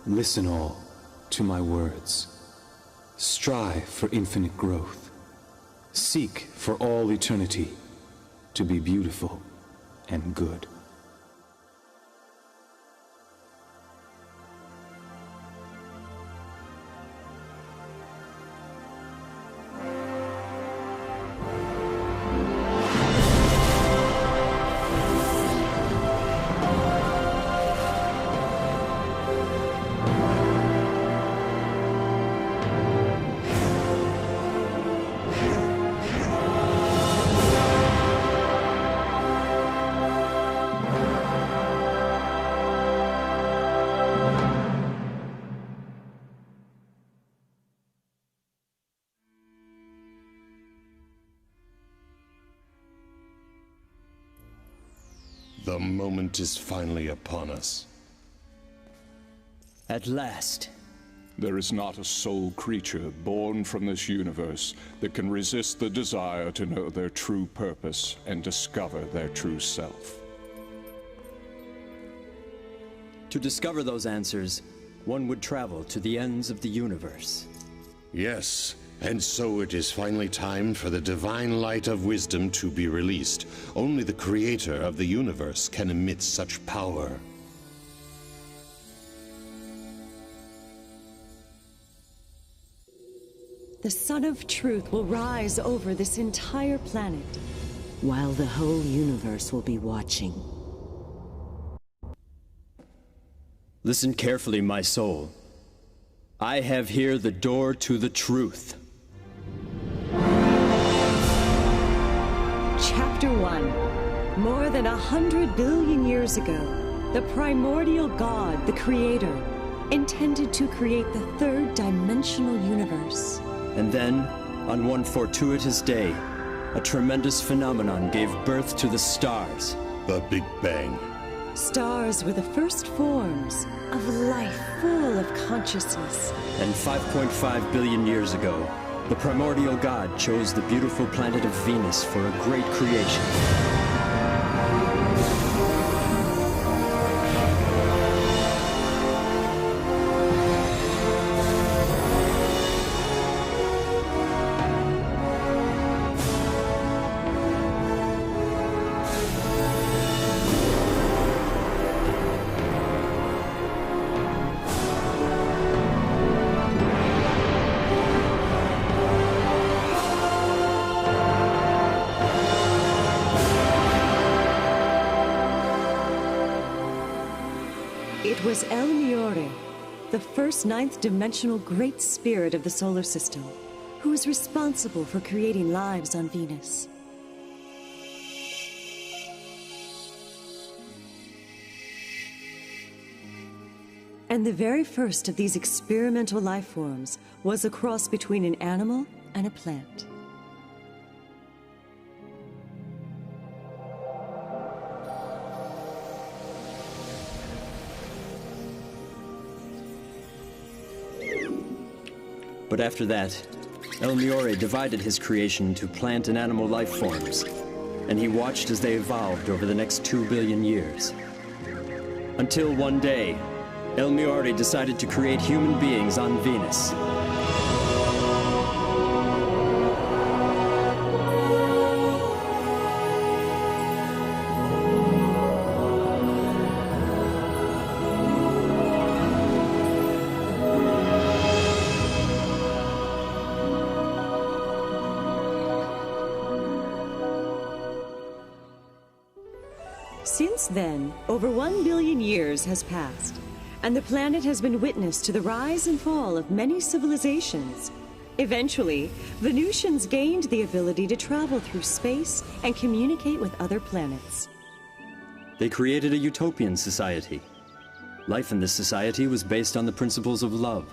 Listen all to my words. Strive for infinite growth. Seek for all eternity to be beautiful and good. The moment is finally upon us. At last. There is not a soul creature born from this universe that can resist the desire to know their true purpose and discover their true self. To discover those answers, one would travel to the ends of the universe. Yes, and so it is finally time for the divine light of wisdom to be released. Only the creator of the universe can emit such power. The Sun of Truth will rise over this entire planet, while the whole universe will be watching. Listen carefully, my soul. I have here the door to the truth. Chapter 1. More than 100 billion years ago, the primordial God, the Creator, intended to create the third dimensional universe. And then, on one fortuitous day, a tremendous phenomenon gave birth to the stars. The Big Bang. Stars were the first forms of life full of consciousness. And 5.5 billion years ago, the primordial God chose the beautiful planet of Venus for a great creation. It was El Miore, the first ninth-dimensional great spirit of the solar system, who was responsible for creating lives on Venus. And the very first of these experimental life forms was a cross between an animal and a plant. But after that, El Miore divided his creation to plant and animal life forms, and he watched as they evolved over the next 2 billion years. Until one day, El Miore decided to create human beings on Venus. Since then, over 1 billion years has passed, and the planet has been witness to the rise and fall of many civilizations. Eventually, Venusians gained the ability to travel through space and communicate with other planets. They created a utopian society. Life in this society was based on the principles of love,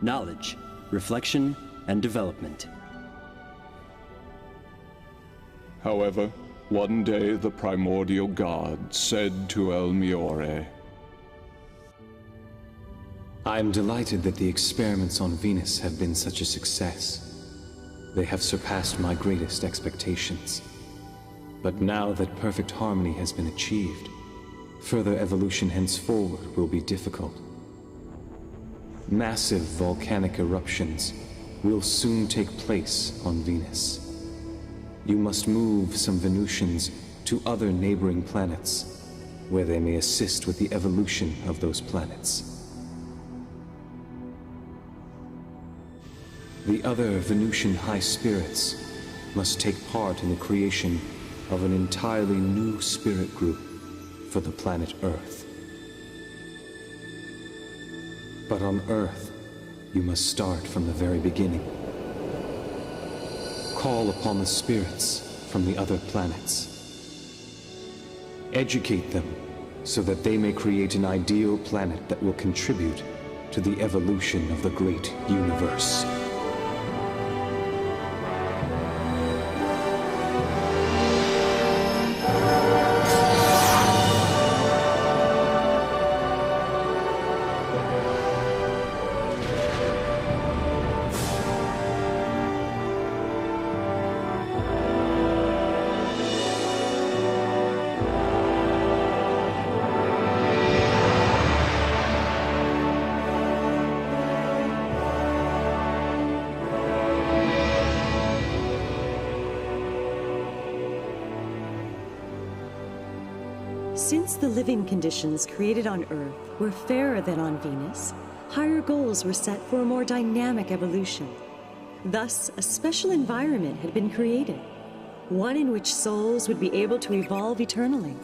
knowledge, reflection, and development. However, one day the primordial God said to El Miore, I am delighted that the experiments on Venus have been such a success. They have surpassed my greatest expectations. But now that perfect harmony has been achieved, further evolution henceforward will be difficult. Massive volcanic eruptions will soon take place on Venus. You must move some Venusians to other neighboring planets, where they may assist with the evolution of those planets. The other Venusian high spirits must take part in the creation of an entirely new spirit group for the planet Earth. But on Earth, you must start from the very beginning. Call upon the spirits from the other planets. Educate them so that they may create an ideal planet that will contribute to the evolution of the great universe. Since the living conditions created on Earth were fairer than on Venus, higher goals were set for a more dynamic evolution. Thus, a special environment had been created, one in which souls would be able to evolve eternally.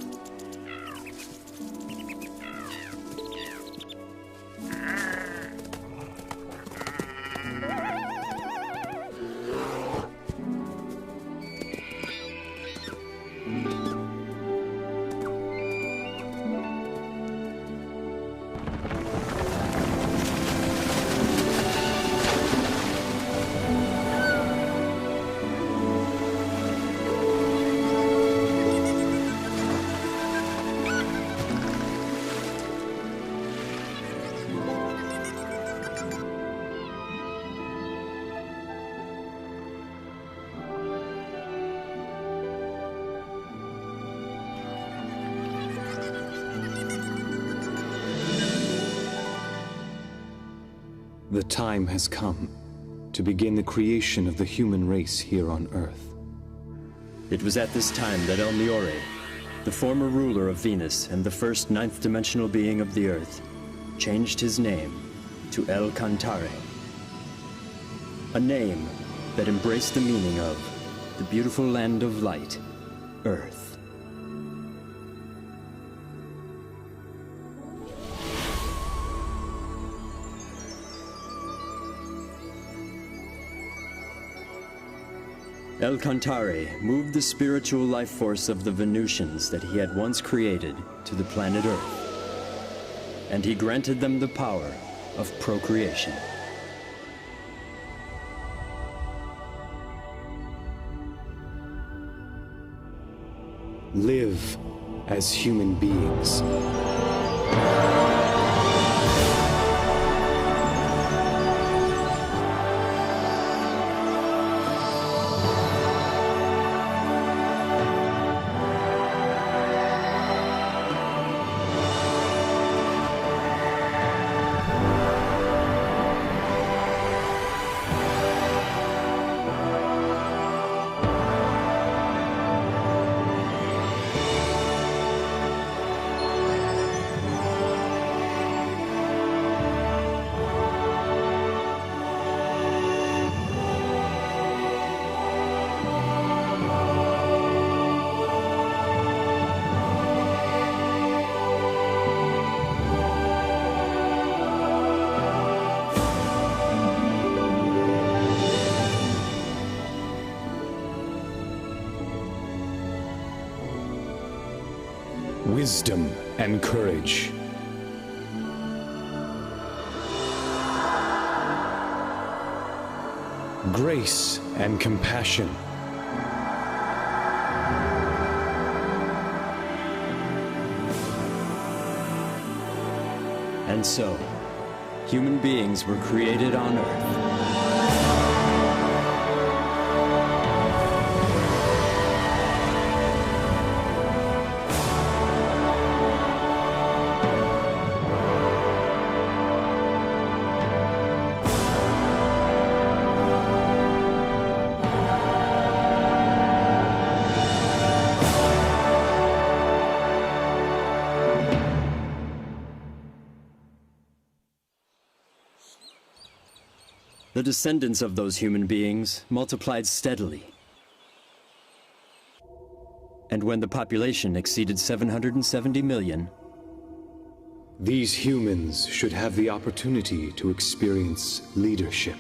The time has come to begin the creation of the human race here on Earth. It was at this time that El Miore, the former ruler of Venus and the first ninth-dimensional being of the Earth, changed his name to El Cantare. A name that embraced the meaning of the beautiful land of light, Earth. El Cantare moved the spiritual life force of the Venusians that he had once created to the planet Earth, and he granted them the power of procreation. Live as human beings. Wisdom and courage. Grace and compassion. And so, human beings were created on Earth. The descendants of those human beings multiplied steadily. And when the population exceeded 770 million, these humans should have the opportunity to experience leadership.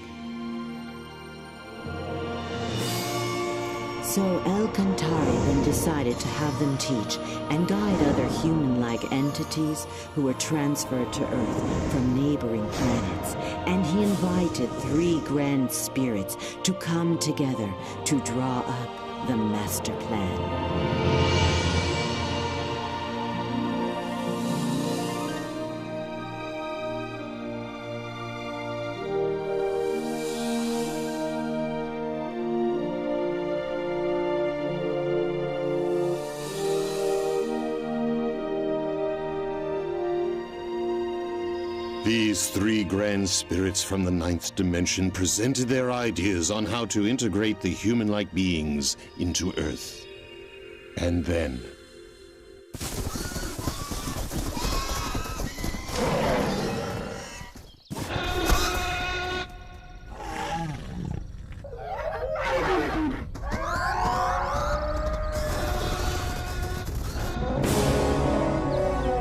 So El Cantare then decided to have them teach and guide other human-like entities who were transferred to Earth from neighboring planets. And he invited 3 grand spirits to come together to draw up the master plan. These 3 grand spirits from the 9th dimension presented their ideas on how to integrate the human-like beings into Earth. And then...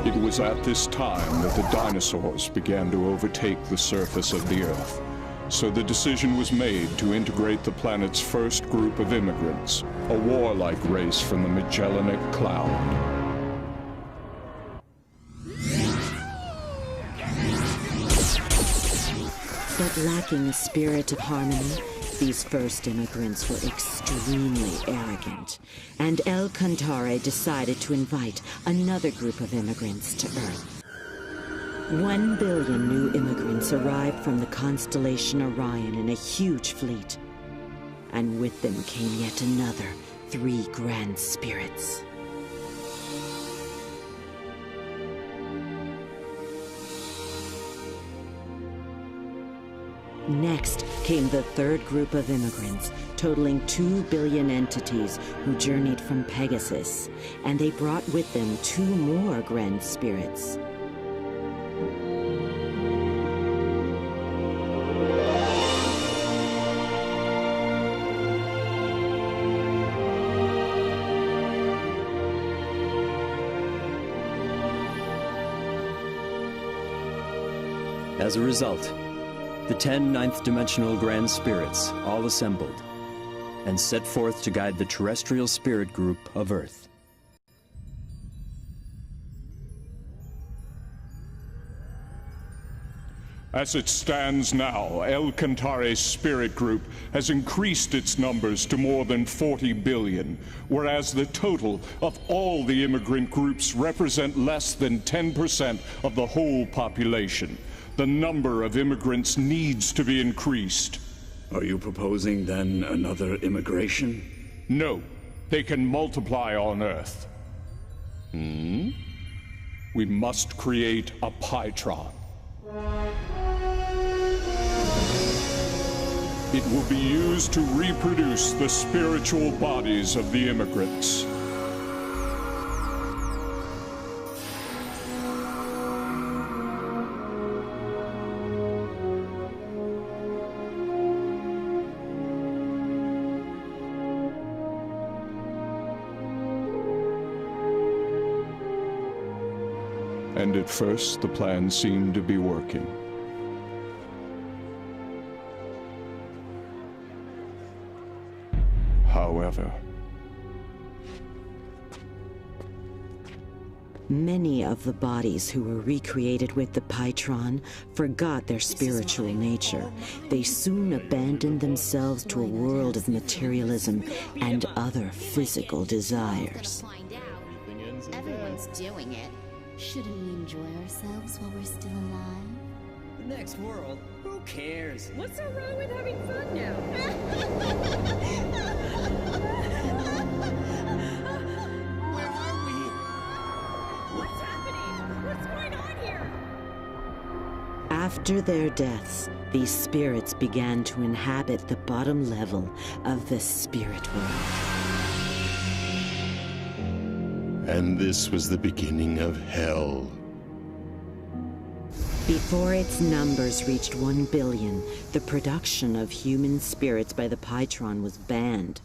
It was at this time that the dinosaurs began to overtake the surface of the Earth. So the decision was made to integrate the planet's first group of immigrants, a warlike race from the Magellanic Cloud. But lacking a spirit of harmony, these first immigrants were extremely arrogant, and El Cantare decided to invite another group of immigrants to Earth. 1 billion new immigrants arrived from the constellation Orion in a huge fleet, and with them came yet another 3 grand spirits. Next came the 3rd group of immigrants, totaling 2 billion entities who journeyed from Pegasus, and they brought with them 2 more grand spirits. as a result, the 10 ninth-dimensional grand spirits all assembled and set forth to guide the terrestrial spirit group of Earth. As it stands now, El Cantare's spirit group has increased its numbers to more than 40 billion, whereas the total of all the immigrant groups represent less than 10% of the whole population. The number of immigrants needs to be increased. Are you proposing, then, another immigration? No, they can multiply on Earth. We must create a Pytron. It will be used to reproduce the spiritual bodies of the immigrants. And at first, the plan seemed to be working. However, many of the bodies who were recreated with the Pytron forgot their spiritual nature. They soon abandoned themselves to a world of materialism and other physical desires. Everyone's doing it. Shouldn't we enjoy ourselves while we're still alive? The next world? Who cares? What's so wrong with having fun now? Where are we? What's happening? What's going on here? After their deaths, these spirits began to inhabit the bottom level of the spirit world. And this was the beginning of hell. Before its numbers reached 1 billion, the production of human spirits by the Pytron was banned.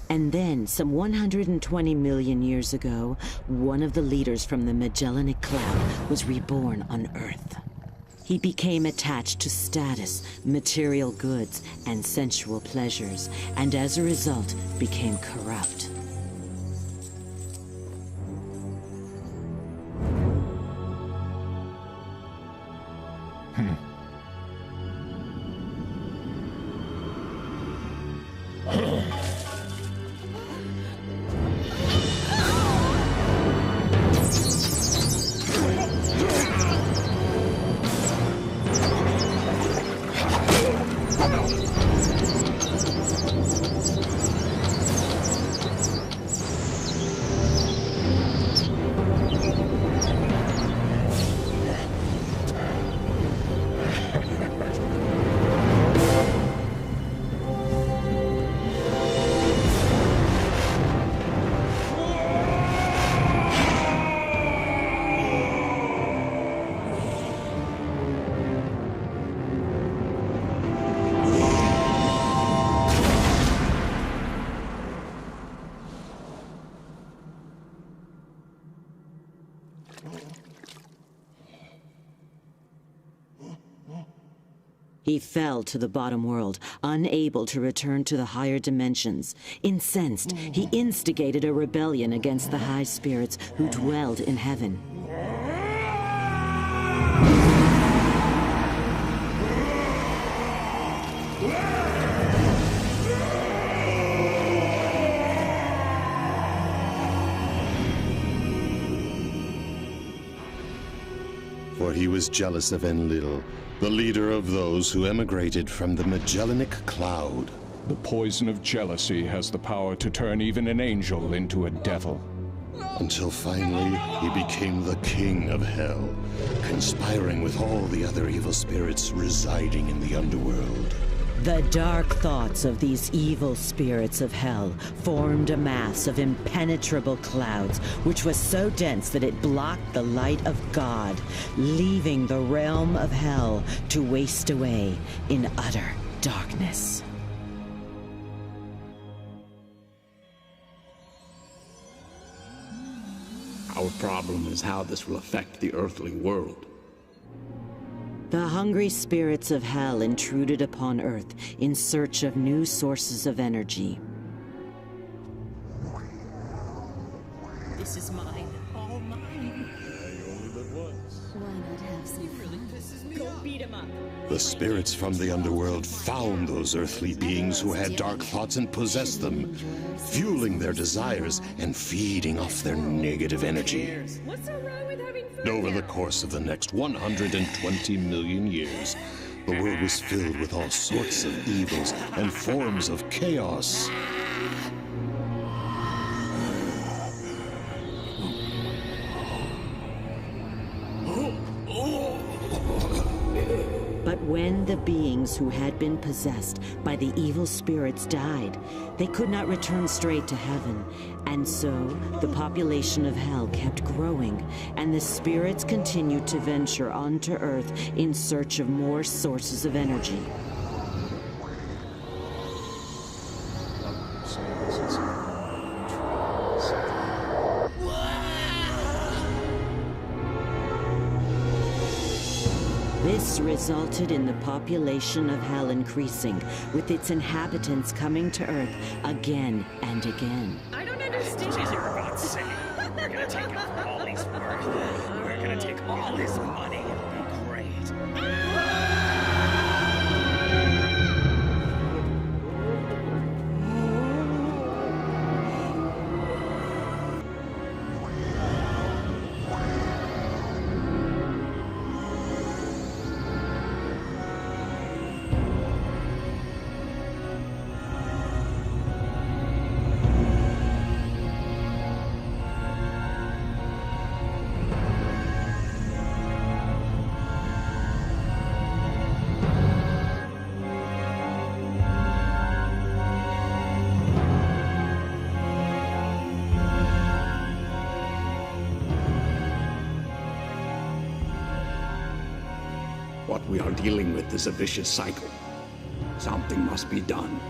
And then, some 120 million years ago, one of the leaders from the Magellanic Cloud was reborn on Earth. He became attached to status, material goods, and sensual pleasures, and as a result, became corrupt. He fell to the bottom world, unable to return to the higher dimensions. Incensed, he instigated a rebellion against the high spirits who dwelled in heaven. For he was jealous of Enlil, the leader of those who emigrated from the Magellanic Cloud. The poison of jealousy has the power to turn even an angel into a devil. Until finally, he became the king of hell, conspiring with all the other evil spirits residing in the underworld. The dark thoughts of these evil spirits of hell formed a mass of impenetrable clouds, which was so dense that it blocked the light of God, leaving the realm of hell to waste away in utter darkness. Our problem is how this will affect the earthly world. The hungry spirits of hell intruded upon Earth in search of new sources of energy. This is mine, all mine. Why not have some fun? Go beat him up. The spirits from the underworld found those earthly beings who had dark thoughts and possessed them, fueling their desires and feeding off their negative energy. What's so wrong with having fun? Over the course of the next 120 million years, the world was filled with all sorts of evils and forms of chaos. But when the beings who had been possessed by the evil spirits died, they could not return straight to heaven. And so, the population of hell kept growing, and the spirits continued to venture onto Earth in search of more sources of energy. This resulted in the population of hell increasing, with its inhabitants coming to Earth again and again. I don't understand. You're about to say, we're gonna take all his work. We're gonna take all his money. It'll be great. what we are dealing with is a vicious cycle. Something must be done.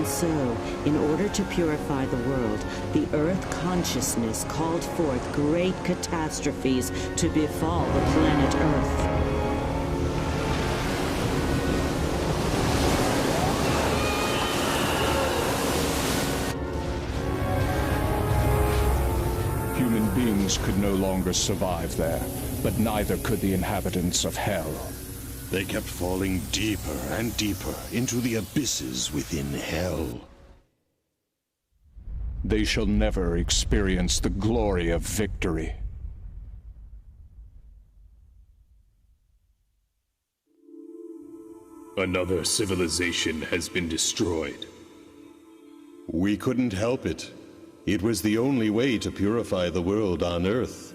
So, in order to purify the world, the Earth consciousness called forth great catastrophes to befall the planet Earth. Human beings could no longer survive there, but neither could the inhabitants of Hell. They kept falling deeper and deeper into the abysses within Hell. They shall never experience the glory of victory. Another civilization has been destroyed. We couldn't help it. It was the only way to purify the world on Earth.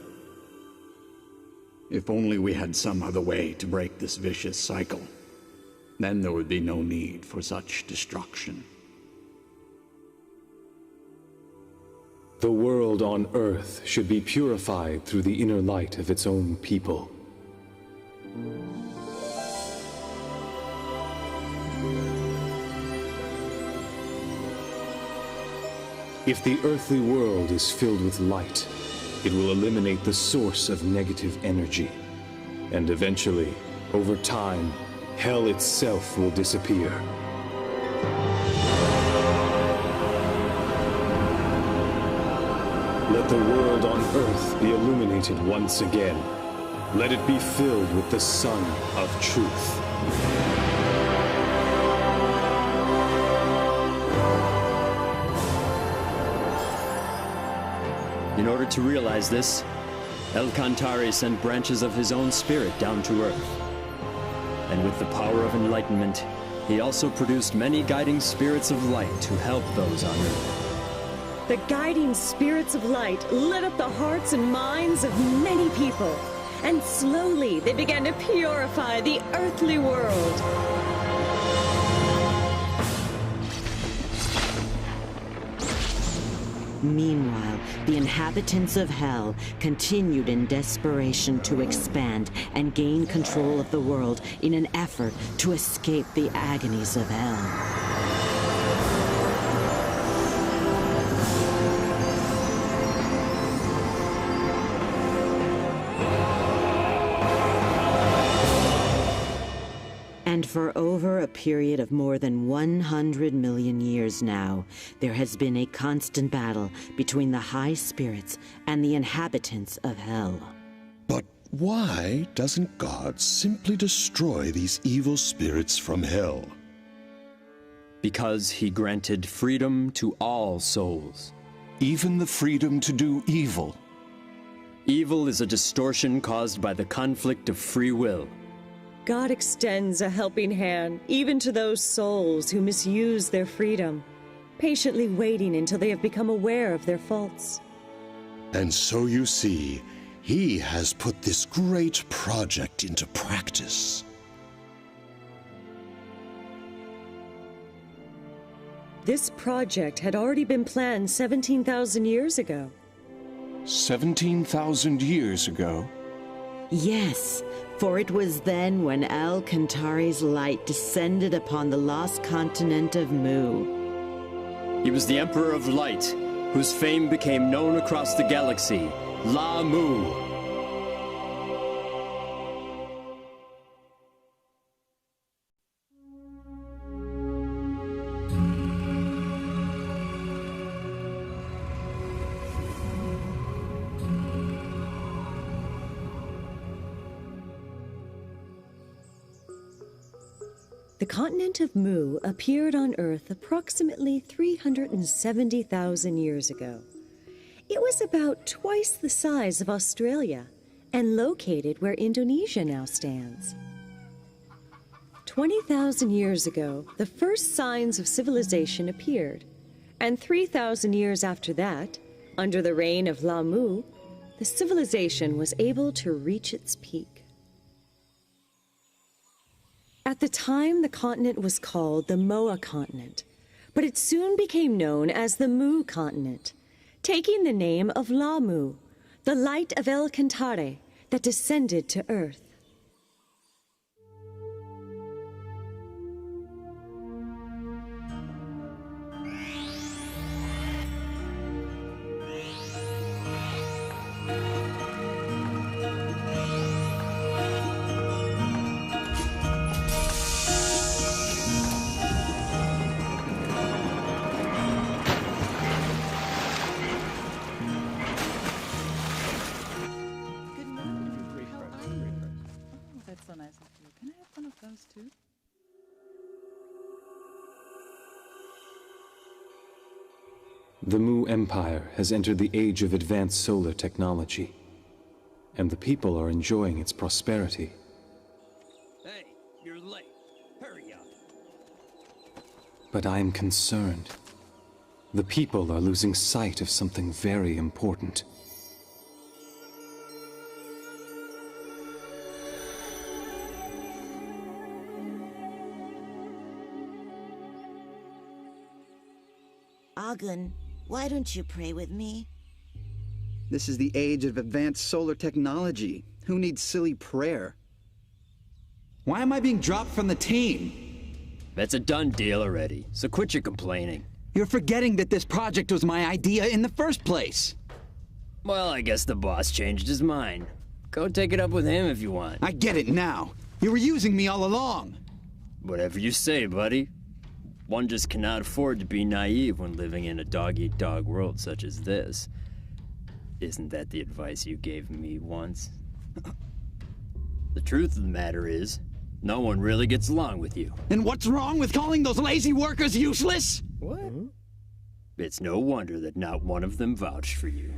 If only we had some other way to break this vicious cycle. Then there would be no need for such destruction. The world on Earth should be purified through the inner light of its own people. If the earthly world is filled with light, it will eliminate the source of negative energy. And eventually, over time, Hell itself will disappear. Let the world on Earth be illuminated once again. Let it be filled with the sun of truth. In order to realize this, El Cantare sent branches of his own spirit down to Earth. And with the power of enlightenment, he also produced many guiding spirits of light to help those on Earth. The guiding spirits of light lit up the hearts and minds of many people, and slowly they began to purify the earthly world. Meanwhile, the inhabitants of Hell continued in desperation to expand and gain control of the world in an effort to escape the agonies of Hell. And for over a period of more than 100 million years now, there has been a constant battle between the high spirits and the inhabitants of Hell. But why doesn't God simply destroy these evil spirits from Hell? Because he granted freedom to all souls. Even the freedom to do evil. Evil is a distortion caused by the conflict of free will. God extends a helping hand even to those souls who misuse their freedom, patiently waiting until they have become aware of their faults. And so you see, he has put this great project into practice. This project had already been planned 17,000 years ago. 17,000 years ago? Yes, for it was then when El Cantare's light descended upon the lost continent of Mu. He was the Emperor of Light, whose fame became known across the galaxy, La Mu. The continent of Mu appeared on Earth approximately 370,000 years ago. It was about twice the size of Australia and located where Indonesia now stands. 20,000 years ago, the first signs of civilization appeared, and 3,000 years after that, Under the reign of Lamu, the civilization was able to reach its peak. At the time, the continent was called the Moa continent, but it soon became known as the Mu continent, taking the name of Lamu, the light of El Cantare that descended to Earth. The Mu Empire has entered the age of advanced solar technology, and the people are enjoying its prosperity. Hey, you're late. Hurry up. But I am concerned. The people are losing sight of something very important. Agun, why don't you pray with me? This is the age of advanced solar technology. Who needs silly prayer? Why am I being dropped from the team? That's a done deal already, so quit your complaining. You're forgetting that this project was my idea in the first place. Well, I guess the boss changed his mind. Go take it up with him if you want. I get it now. You were using me all along. Whatever you say, buddy. One just cannot afford to be naive when living in a dog-eat-dog world such as this. Isn't that the advice you gave me once? The truth of the matter is, no one really gets along with you. And what's wrong with calling those lazy workers useless? What? It's no wonder that not one of them vouched for you.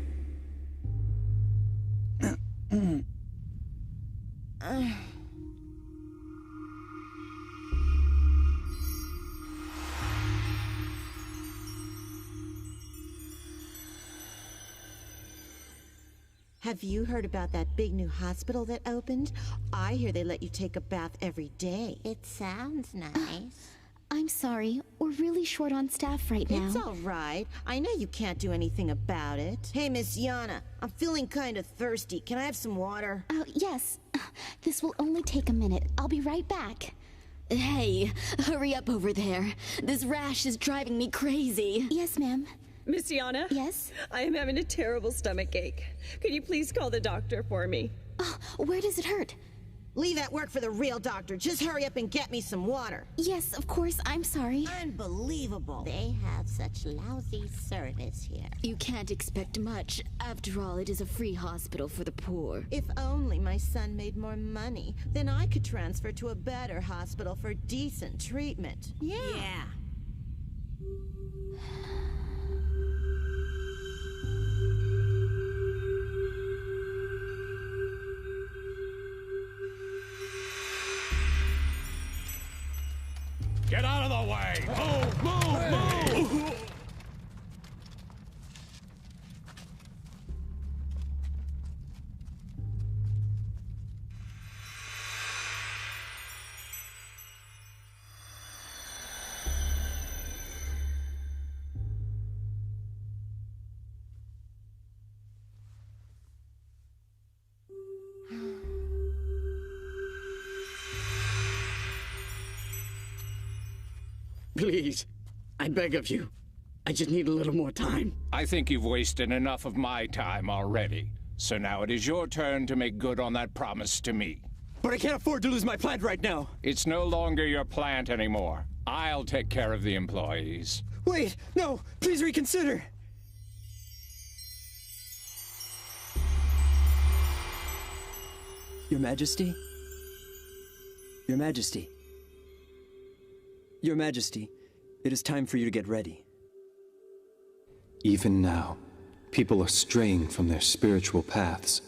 Have you heard about that big new hospital that opened? I hear they let you take a bath every day. It sounds nice. I'm sorry, we're really short on staff right now. It's all right. I know you can't do anything about it. Hey, Miss Yana, I'm feeling kind of thirsty. Can I have some water? Yes. This will only take a minute. I'll be right back. Hey, hurry up over there. This rash is driving me crazy. Yes, ma'am. Miss Yana? Yes? I am having a terrible stomach ache. Could you please call the doctor for me? Where does it hurt? Leave that work for the real doctor. Just hurry up and get me some water. Yes, of course. I'm sorry. Unbelievable. They have such lousy service here. You can't expect much. After all, it is a free hospital for the poor. If only my son made more money, then I could transfer to a better hospital for decent treatment. Yeah. Get out of the way! Move! Please, I beg of you. I just need a little more time. I think you've wasted enough of my time already. So now it is your turn to make good on that promise to me. But I can't afford to lose my plant right now. It's no longer your plant anymore. I'll take care of the employees. Wait, no, please reconsider. Your Majesty? Your Majesty. Your Majesty, it is time for you to get ready. Even now, people are straying from their spiritual paths.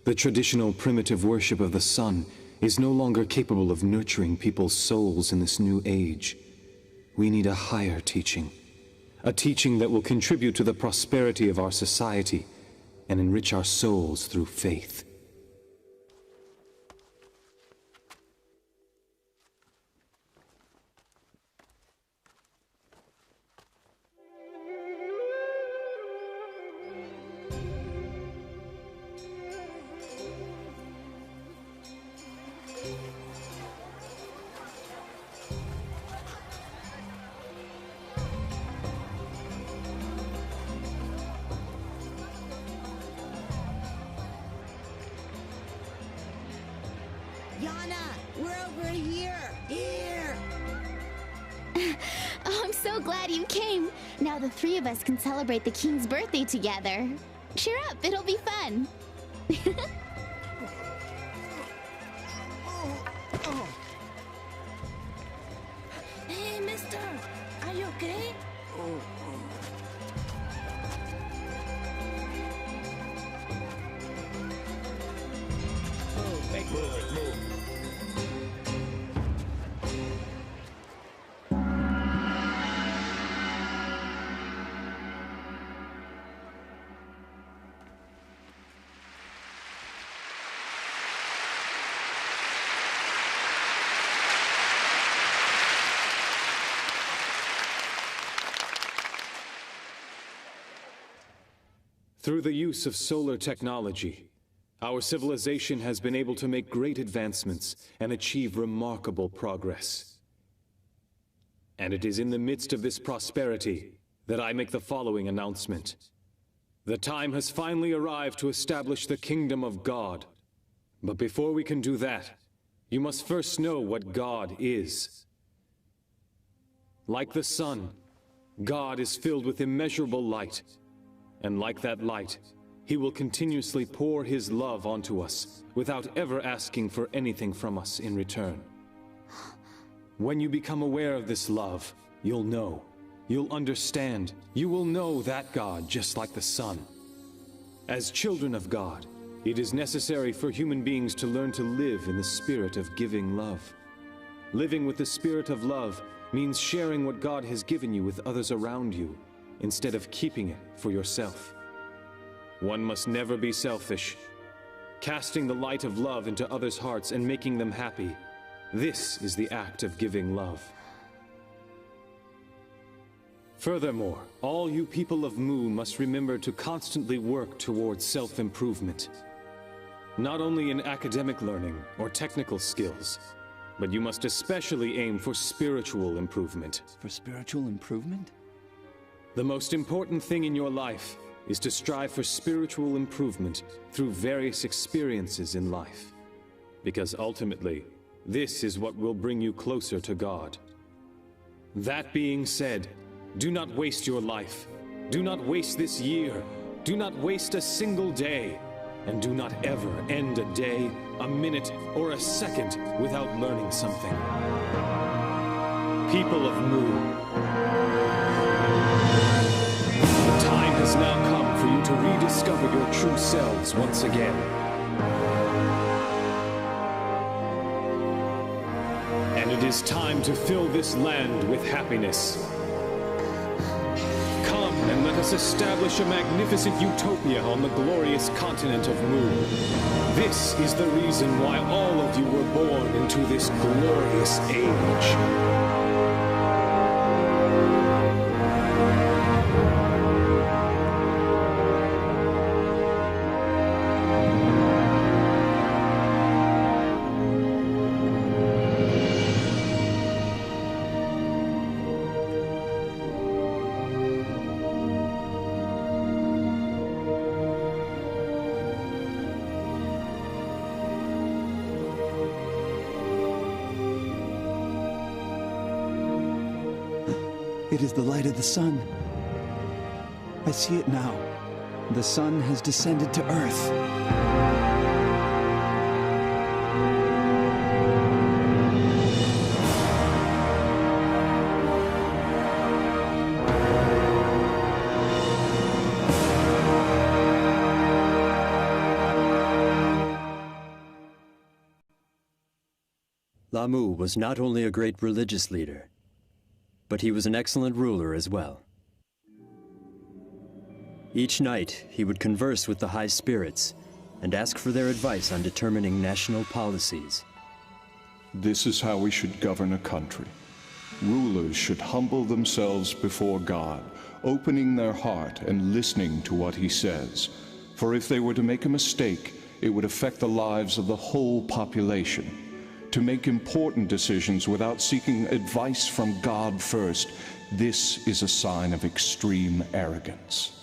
The traditional primitive worship of the sun is no longer capable of nurturing people's souls in this new age. We need a higher teaching, a teaching that will contribute to the prosperity of our society and enrich our souls through faith. The three of us can celebrate the king's birthday together. Cheer up, it'll be fun. Hey, mister, are you okay? Move. Through the use of solar technology, our civilization has been able to make great advancements and achieve remarkable progress. And it is in the midst of this prosperity that I make the following announcement. The time has finally arrived to establish the kingdom of God. But before we can do that, you must first know what God is. Like the sun, God is filled with immeasurable light. And like that light, He will continuously pour His love onto us without ever asking for anything from us in return. When you become aware of this love, you'll know, you'll understand, you will know that God just like the sun. As children of God, it is necessary for human beings to learn to live in the spirit of giving love. Living with the spirit of love means sharing what God has given you with others around you, instead of keeping it for yourself. One must never be selfish. Casting the light of love into others' hearts and making them happy, this is the act of giving love. Furthermore, all you people of Mu must remember to constantly work towards self-improvement. Not only in academic learning or technical skills, but you must especially aim for spiritual improvement. For spiritual improvement? The most important thing in your life is to strive for spiritual improvement through various experiences in life. Because ultimately, this is what will bring you closer to God. That being said, do not waste your life. Do not waste this year. Do not waste a single day. And do not ever end a day, a minute, or a second without learning something. People of Mu, the time has now come for you to rediscover your true selves once again. And it is time to fill this land with happiness. Come and let us establish a magnificent utopia on the glorious continent of Mu. This is the reason why all of you were born into this glorious age. It is the light of the sun. I see it now. The sun has descended to Earth. Lamu was not only a great religious leader, but he was an excellent ruler as well. Each night, he would converse with the high spirits and ask for their advice on determining national policies. This is how we should govern a country. Rulers should humble themselves before God, opening their heart and listening to what he says. For if they were to make a mistake, it would affect the lives of the whole population. To make important decisions without seeking advice from God first, this is a sign of extreme arrogance.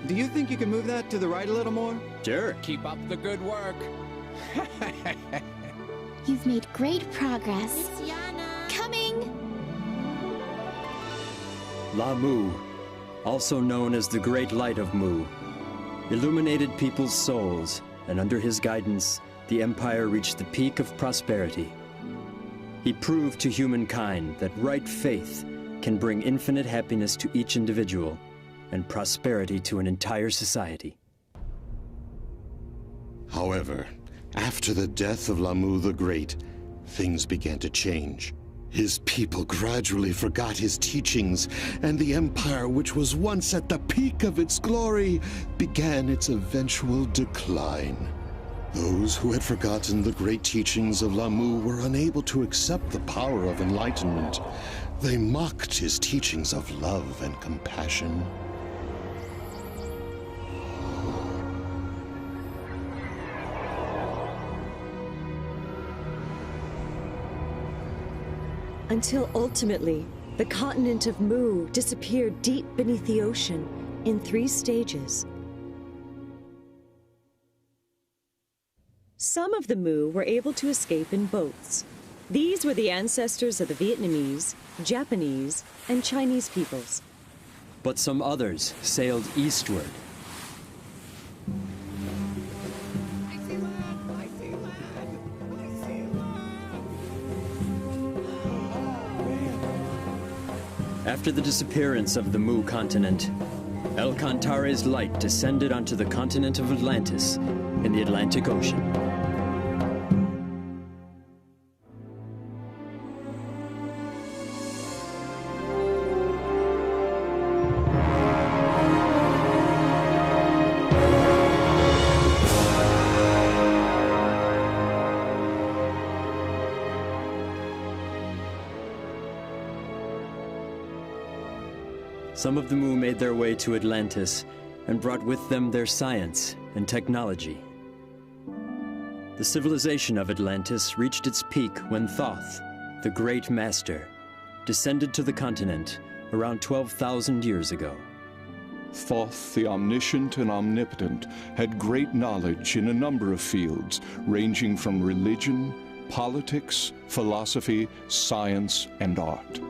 Do you think you can move that to the right a little more? Sure. Keep up the good work. You've made great progress. Coming! La Mu, also known as the Great Light of Mu, illuminated people's souls, and under his guidance, the Empire reached the peak of prosperity. He proved to humankind that right faith can bring infinite happiness to each individual and prosperity to an entire society. However, after the death of Lamu the Great, things began to change. His people gradually forgot his teachings, and the empire, which was once at the peak of its glory, began its eventual decline. Those who had forgotten the great teachings of Lamu were unable to accept the power of enlightenment. They mocked his teachings of love and compassion. Until ultimately, the continent of Mu disappeared deep beneath the ocean in 3 stages. Some of the Mu were able to escape in boats. These were the ancestors of the Vietnamese, Japanese, and Chinese peoples. But some others sailed eastward. After the disappearance of the Mu continent, El Cantare's light descended onto the continent of Atlantis in the Atlantic Ocean. Some of the Mu made their way to Atlantis and brought with them their science and technology. The civilization of Atlantis reached its peak when Thoth, the Great Master, descended to the continent around 12,000 years ago. Thoth, the omniscient and omnipotent, had great knowledge in a number of fields, ranging from religion, politics, philosophy, science, and art.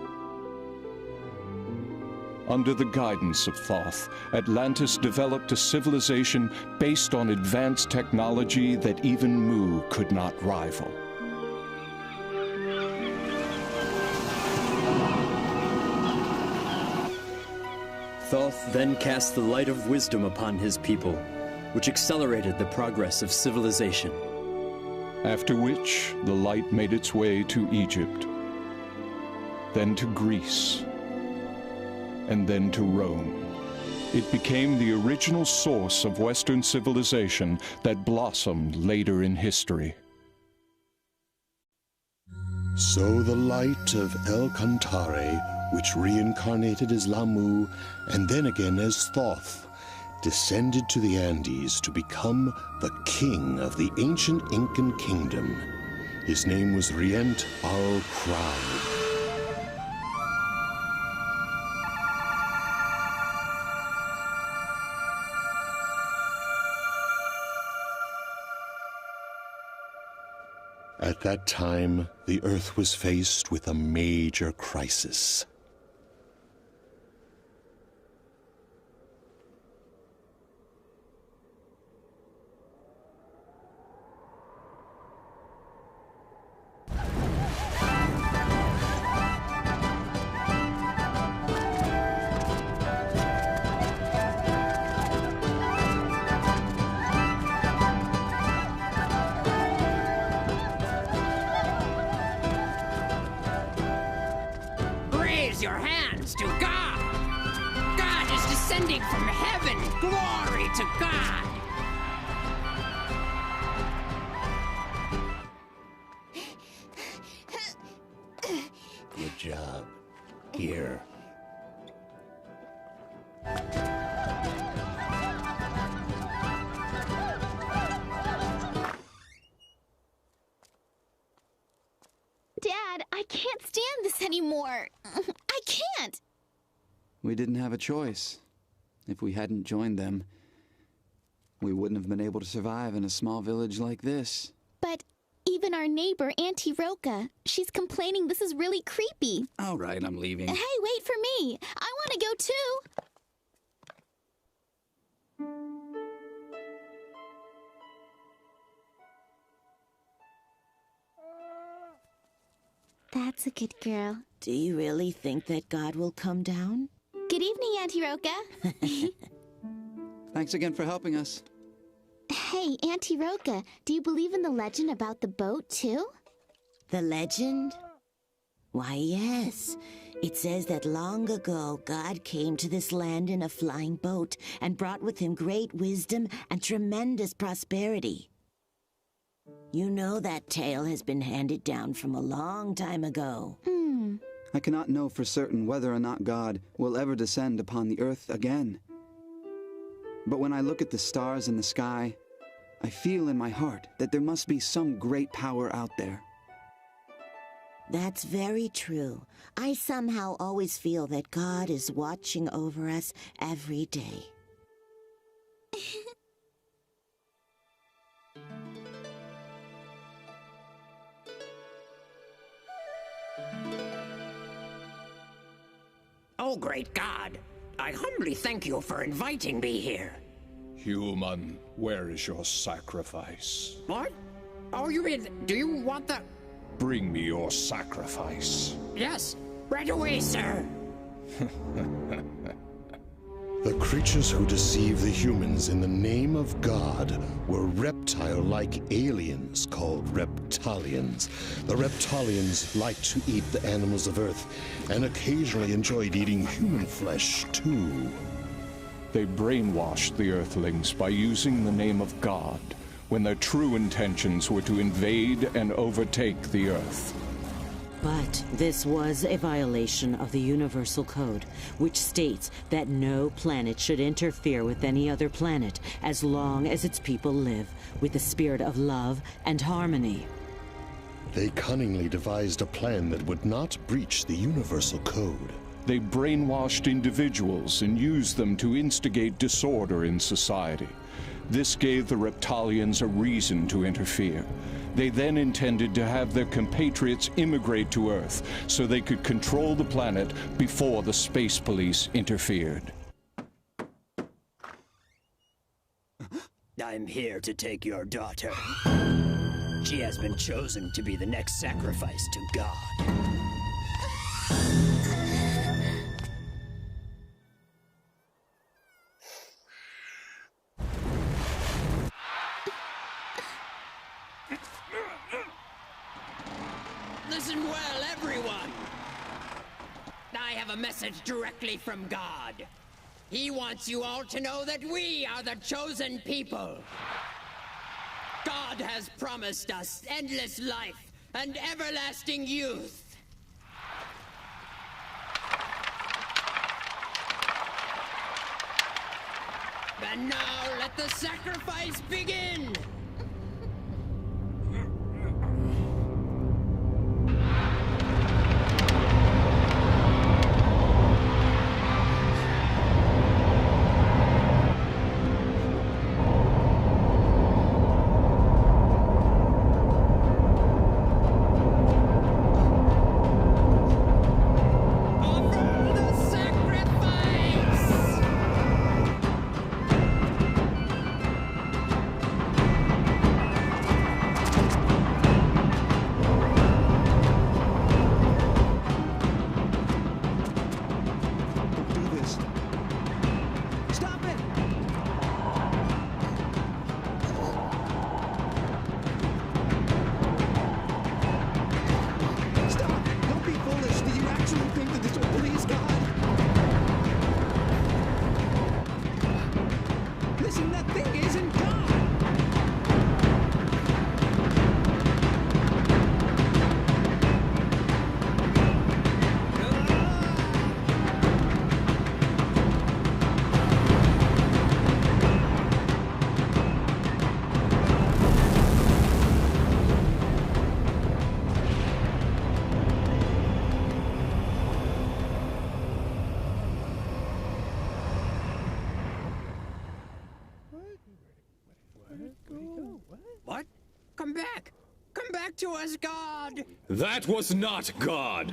Under the guidance of Thoth, Atlantis developed a civilization based on advanced technology that even Mu could not rival. Thoth then cast the light of wisdom upon his people, which accelerated the progress of civilization. After which, the light made its way to Egypt, then to Greece, and then to Rome. It became the original source of Western civilization that blossomed later in history. So the light of El Cantare, which reincarnated as Lamu and then again as Thoth, descended to the Andes to become the king of the ancient Incan kingdom. His name was Rient al Crowd. At that time, the Earth was faced with a major crisis. Your hands to God. God is descending from heaven. Glory to God. Good job. Here. Dad, I can't stand this anymore. I can't. We didn't have a choice. If we hadn't joined them, we wouldn't have been able to survive in a small village like this. But even our neighbor, Auntie Roca, she's complaining this is really creepy. All right, I'm leaving. Hey, wait for me. I want to go too. That's a good girl. Do you really think that God will come down? Good evening, Auntie Roca. Thanks again for helping us. Hey, Auntie Roca, do you believe in the legend about the boat, too? The legend? Why, yes. It says that long ago, God came to this land in a flying boat and brought with him great wisdom and tremendous prosperity. You know that tale has been handed down from a long time ago. I cannot know for certain whether or not God will ever descend upon the earth again. But when I look at the stars in the sky, I feel in my heart that there must be some great power out there. That's very true. I somehow always feel that God is watching over us every day. Oh, great God. I humbly thank you for inviting me here. Human, where is your sacrifice? What? Oh, you mean, do you want the... Bring me your sacrifice. Yes, right away, sir. The creatures who deceive the humans in the name of God were reptile-like aliens called reptilians. The reptilians liked to eat the animals of Earth and occasionally enjoyed eating human flesh, too. They brainwashed the Earthlings by using the name of God, when their true intentions were to invade and overtake the Earth. But this was a violation of the Universal Code, which states that no planet should interfere with any other planet as long as its people live with the spirit of love and harmony. They cunningly devised a plan that would not breach the Universal Code. They brainwashed individuals and used them to instigate disorder in society. This gave the Reptilians a reason to interfere. They then intended to have their compatriots immigrate to Earth so they could control the planet before the space police interfered. I'm here to take your daughter. She has been chosen to be the next sacrifice to God. Listen well, everyone. I have a message directly from God. He wants you all to know that we are the chosen people. God has promised us endless life and everlasting youth. And now let the sacrifice begin! What? Come back! Come back to us, God! That was not God!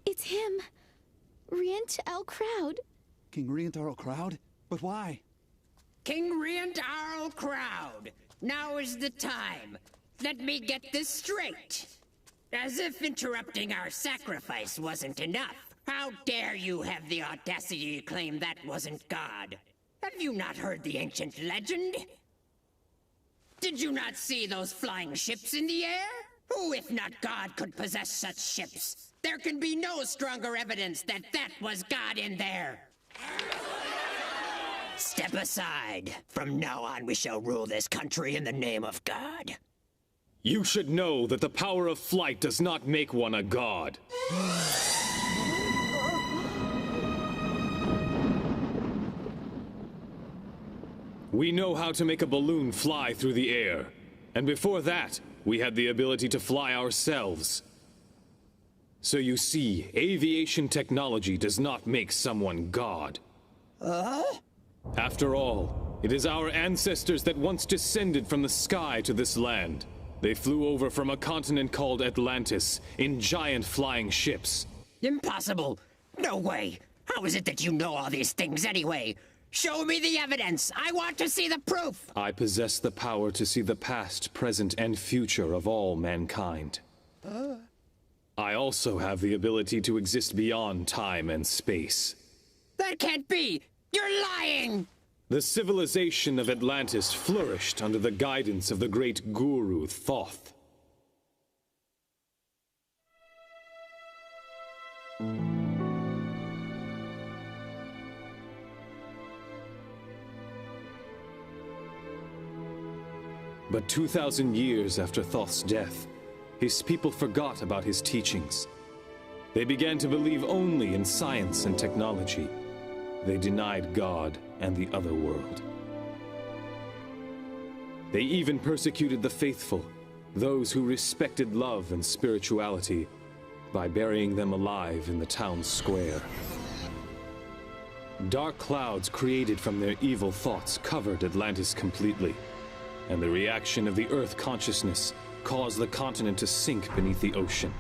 It's him. Riental Crowd. King Riental Crowd? But why? King Riental Crowd! Now is the time. Let me get this straight. As if interrupting our sacrifice wasn't enough. How dare you have the audacity to claim that wasn't God? Have you not heard the ancient legend? Did you not see those flying ships in the air? Who, if not God, could possess such ships? There can be no stronger evidence that that was God in there. Step aside. From now on, we shall rule this country in the name of God. You should know that the power of flight does not make one a god. We know how to make a balloon fly through the air. And before that, we had the ability to fly ourselves. So you see, aviation technology does not make someone God. After all, it is our ancestors that once descended from the sky to this land. They flew over from a continent called Atlantis in giant flying ships. Impossible! No way! How is it that you know all these things anyway? Show me the evidence! I want to see the proof! I possess the power to see the past, present, and future of all mankind. I also have the ability to exist beyond time and space. That can't be! You're lying! The civilization of Atlantis flourished under the guidance of the great guru Thoth. But 2,000 years after Thoth's death, his people forgot about his teachings. They began to believe only in science and technology. They denied God and the other world. They even persecuted the faithful, those who respected love and spirituality, by burying them alive in the town square. Dark clouds created from their evil thoughts covered Atlantis completely, and the reaction of the Earth consciousness caused the continent to sink beneath the ocean.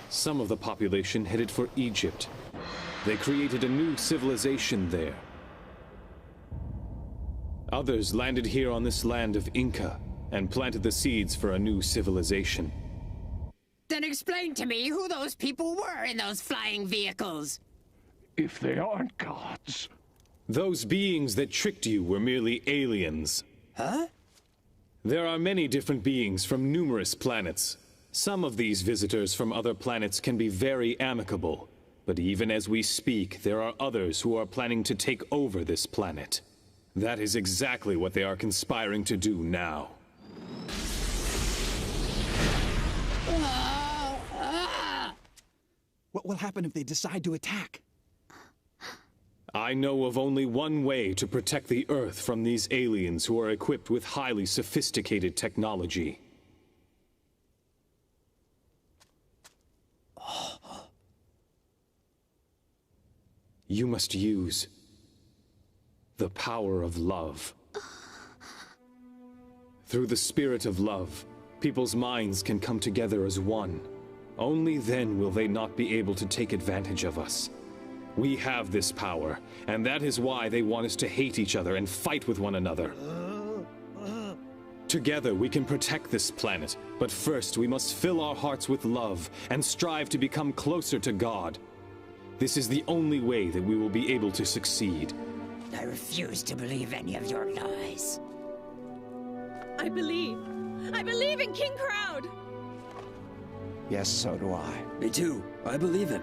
Some of the population headed for Egypt. They created a new civilization there. Others landed here on this land of Inca and planted the seeds for a new civilization. Then explain to me who those people were in those flying vehicles. If they aren't gods. Those beings that tricked you were merely aliens. Huh? There are many different beings from numerous planets. Some of these visitors from other planets can be very amicable, but even as we speak, there are others who are planning to take over this planet. That is exactly what they are conspiring to do now. What will happen if they decide to attack? I know of only one way to protect the Earth from these aliens who are equipped with highly sophisticated technology. You must use the power of love. Through the spirit of love, people's minds can come together as one. Only then will they not be able to take advantage of us. We have this power, and that is why they want us to hate each other and fight with one another. Together we can protect this planet, but first we must fill our hearts with love and strive to become closer to God. This is the only way that we will be able to succeed. I refuse to believe any of your lies. I believe in King Crowd! Yes, so do I. Me too. I believe him.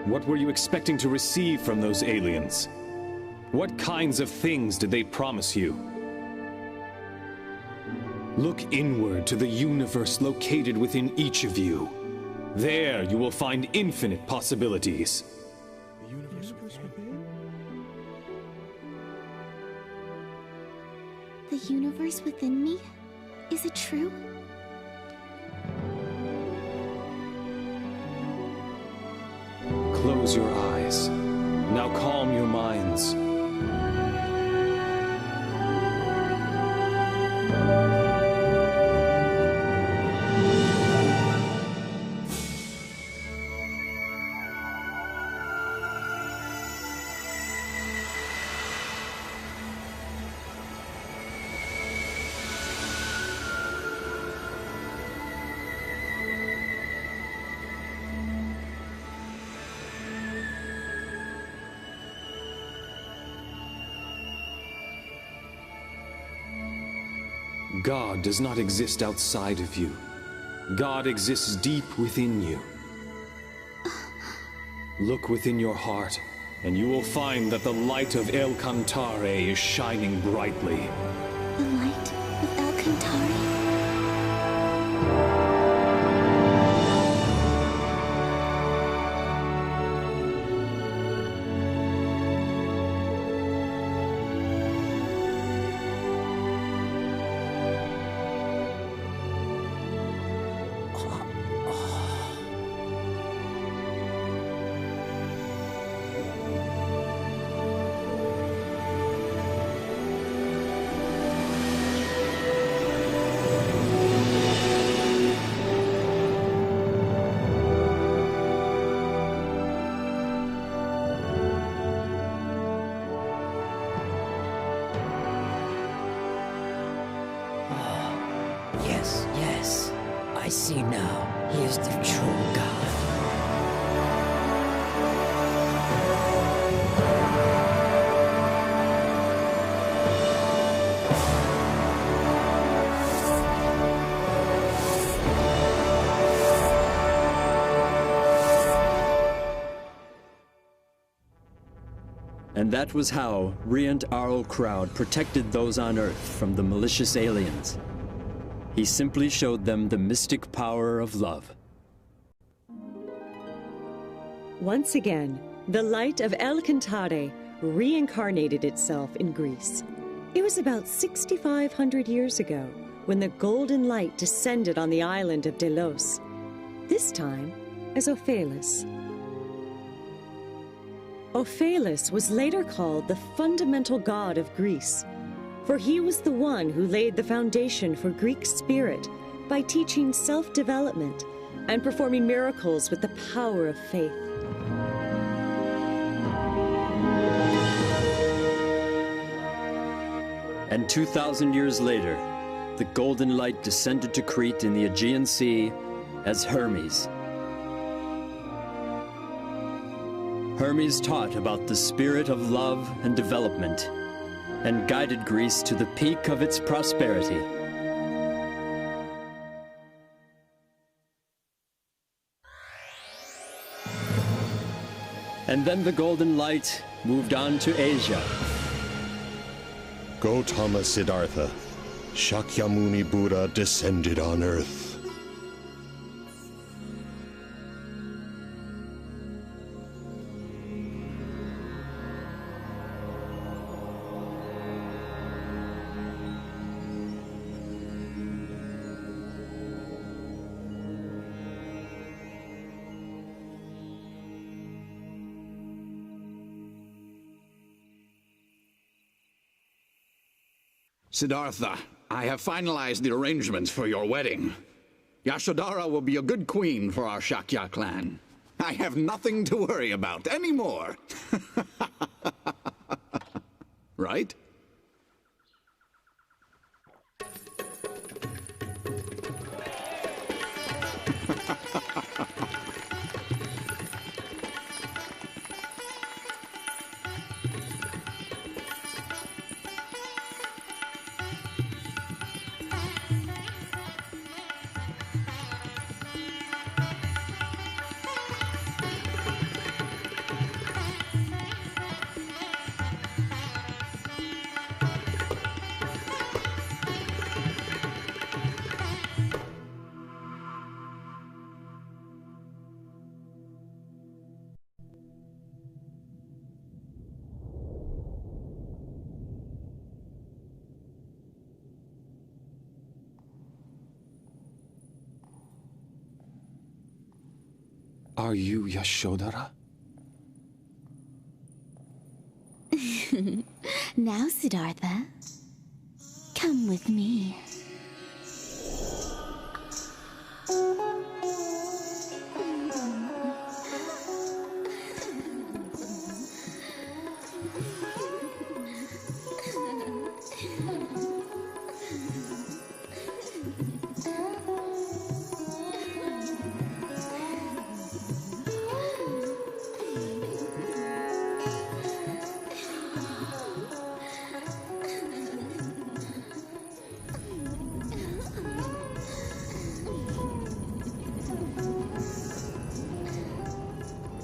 What were you expecting to receive from those aliens? What kinds of things did they promise you? Look inward to the universe located within each of you. There you will find infinite possibilities. The universe within me? Is it true? Close your eyes. Now calm your minds. God does not exist outside of you. God exists deep within you. Look within your heart, and you will find that the light of El Cantare is shining brightly. The light of El Cantare? Yes, I see now. He is the true God. And that was how Riant Arl Crowd protected those on Earth from the malicious aliens. He simply showed them the mystic power of love. Once again, the light of El Cantare reincarnated itself in Greece. It was about 6,500 years ago when the golden light descended on the island of Delos, this time as Ophelis. Ophelis was later called the fundamental god of Greece, for he was the one who laid the foundation for Greek spirit by teaching self-development and performing miracles with the power of faith. And 2,000 years later, the golden light descended to Crete in the Aegean Sea as Hermes. Hermes taught about the spirit of love and development, and guided Greece to the peak of its prosperity. And then the golden light moved on to Asia. Gautama Siddhartha, Shakyamuni Buddha descended on earth. Siddhartha, I have finalized the arrangements for your wedding. Yashodhara will be a good queen for our Shakya clan. I have nothing to worry about anymore. Right? Are you Yashodhara? Now, Siddhartha, come with me.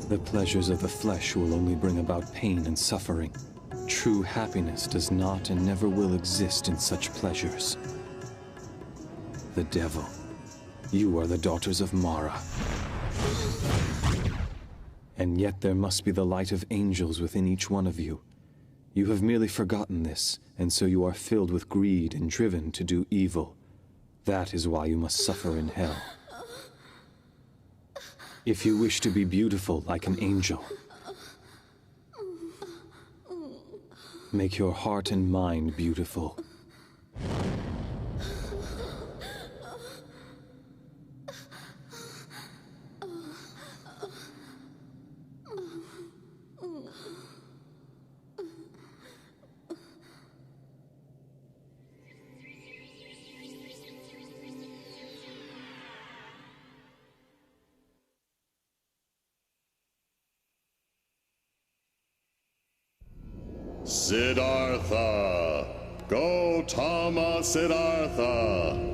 The pleasures of the flesh will only bring about pain and suffering. True happiness does not and never will exist in such pleasures. The devil. You are the daughters of Mara. And yet there must be the light of angels within each one of you. You have merely forgotten this, and so you are filled with greed and driven to do evil. That is why you must suffer in hell. If you wish to be beautiful like an angel, make your heart and mind beautiful. Siddhartha! Gautama Siddhartha!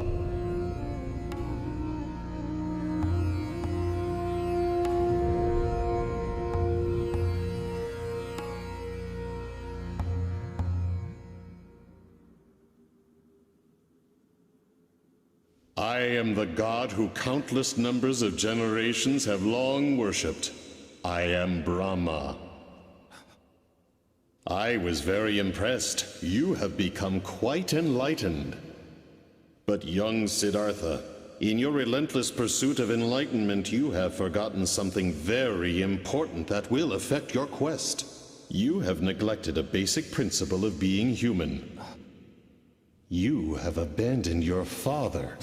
I am the god who countless numbers of generations have long worshipped. I am Brahma. I was very impressed. You have become quite enlightened. But young Siddhartha, in your relentless pursuit of enlightenment, you have forgotten something very important that will affect your quest. You have neglected a basic principle of being human. You have abandoned your father.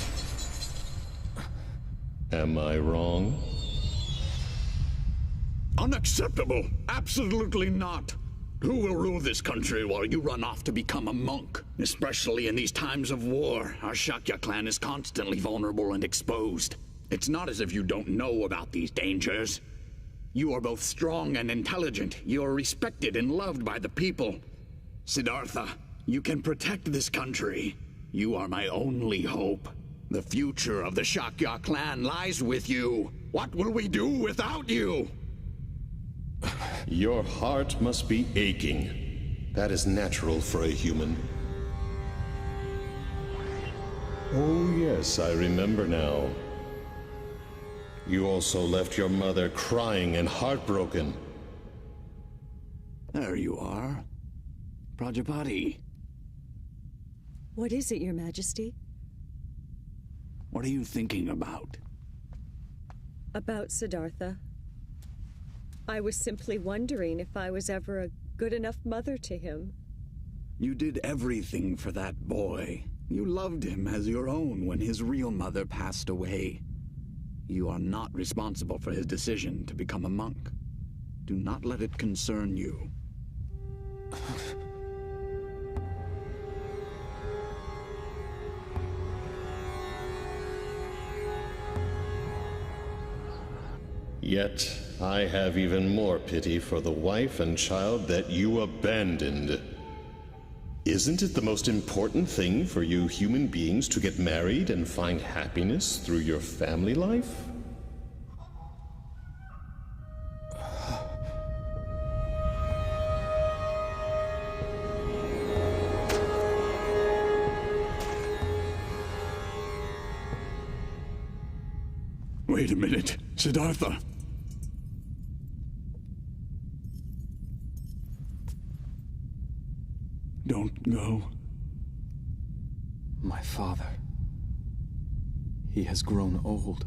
Am I wrong? Unacceptable! Absolutely not! Who will rule this country while you run off to become a monk? Especially in these times of war, our Shakya clan is constantly vulnerable and exposed. It's not as if you don't know about these dangers. You are both strong and intelligent. You are respected and loved by the people. Siddhartha, you can protect this country. You are my only hope. The future of the Shakya clan lies with you. What will we do without you? Your heart must be aching. That is natural for a human. Oh yes, I remember now. You also left your mother crying and heartbroken. There you are. Prajapati. What is it, Your Majesty? What are you thinking about? About Siddhartha. I was simply wondering if I was ever a good enough mother to him. You did everything for that boy. You loved him as your own when his real mother passed away. You are not responsible for his decision to become a monk. Do not let it concern you. Yet, I have even more pity for the wife and child that you abandoned. Isn't it the most important thing for you human beings to get married and find happiness through your family life? Wait a minute, Siddhartha. Don't go. My father. He has grown old.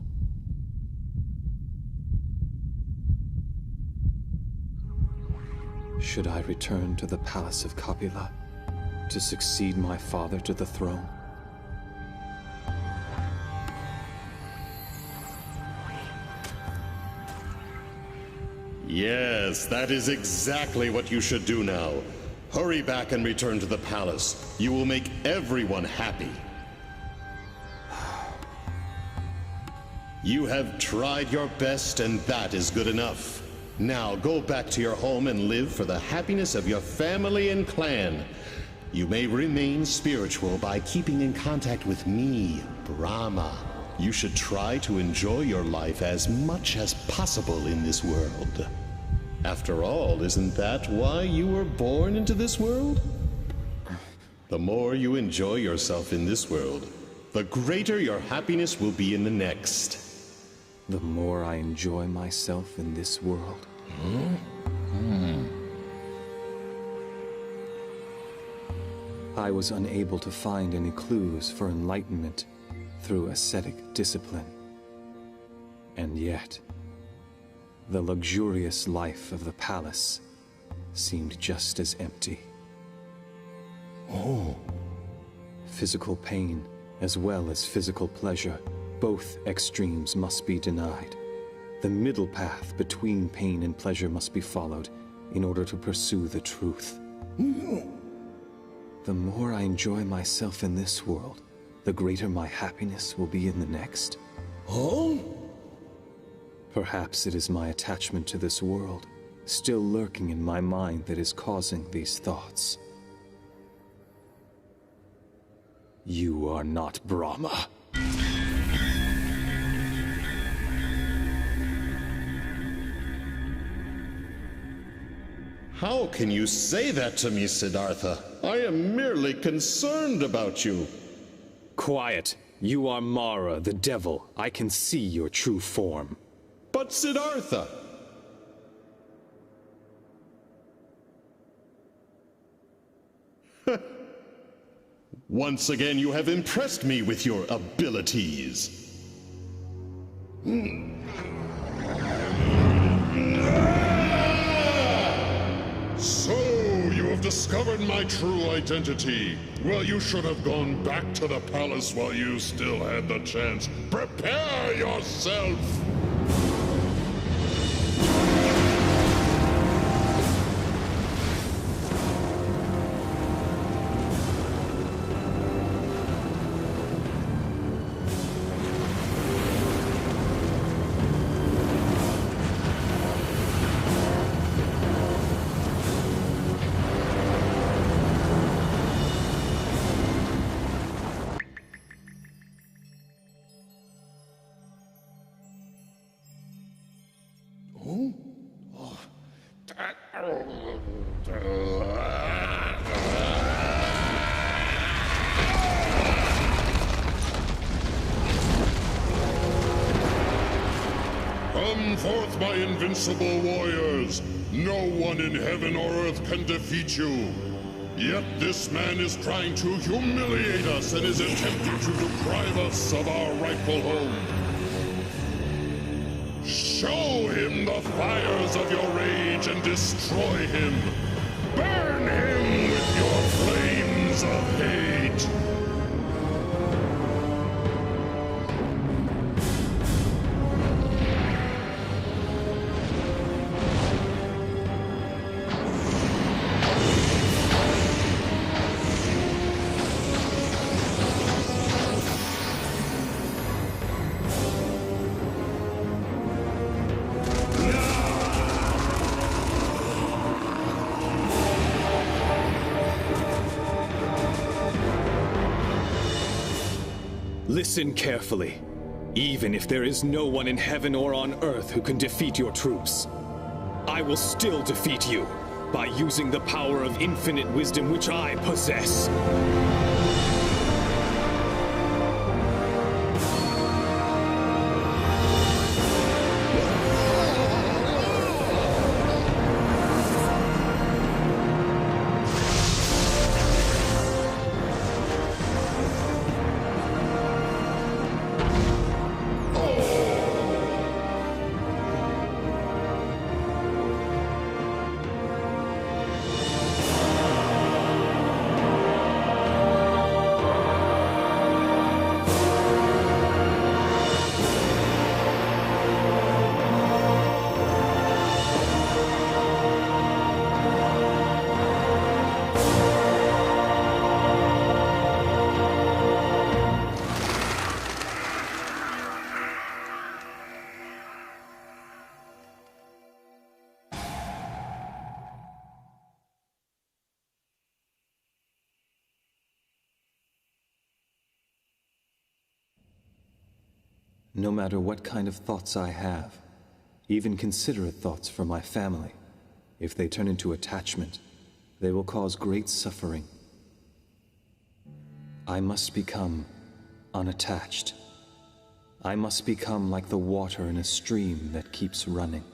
Should I return to the palace of Kapila to succeed my father to the throne? Yes, that is exactly what you should do now. Hurry back and return to the palace. You will make everyone happy. You have tried your best, and that is good enough. Now go back to your home and live for the happiness of your family and clan. You may remain spiritual by keeping in contact with me, Brahma. You should try to enjoy your life as much as possible in this world. After all, isn't that why you were born into this world? The more you enjoy yourself in this world, the greater your happiness will be in the next. The more I enjoy myself in this world. I was unable to find any clues for enlightenment through ascetic discipline. And yet, the luxurious life of the palace seemed just as empty. Oh. Physical pain, as well as physical pleasure, both extremes must be denied. The middle path between pain and pleasure must be followed in order to pursue the truth. The more I enjoy myself in this world, the greater my happiness will be in the next. Oh? Perhaps it is my attachment to this world, still lurking in my mind, that is causing these thoughts. You are not Brahma. How can you say that to me, Siddhartha? I am merely concerned about you. Quiet. You are Mara, the devil. I can see your true form. But Siddhartha! Once again, you have impressed me with your abilities. So, you have discovered my true identity. Well, you should have gone back to the palace while you still had the chance. Prepare yourself! Come forth, my invincible warriors! No one in heaven or earth can defeat you! Yet this man is trying to humiliate us and is attempting to deprive us of our rightful home. Show him the fires of your rage and destroy him! Burn him with your flames of hate! Listen carefully. Even if there is no one in heaven or on earth who can defeat your troops, I will still defeat you by using the power of infinite wisdom which I possess. No matter what kind of thoughts I have, even considerate thoughts for my family, if they turn into attachment, they will cause great suffering. I must become unattached. I must become like the water in a stream that keeps running.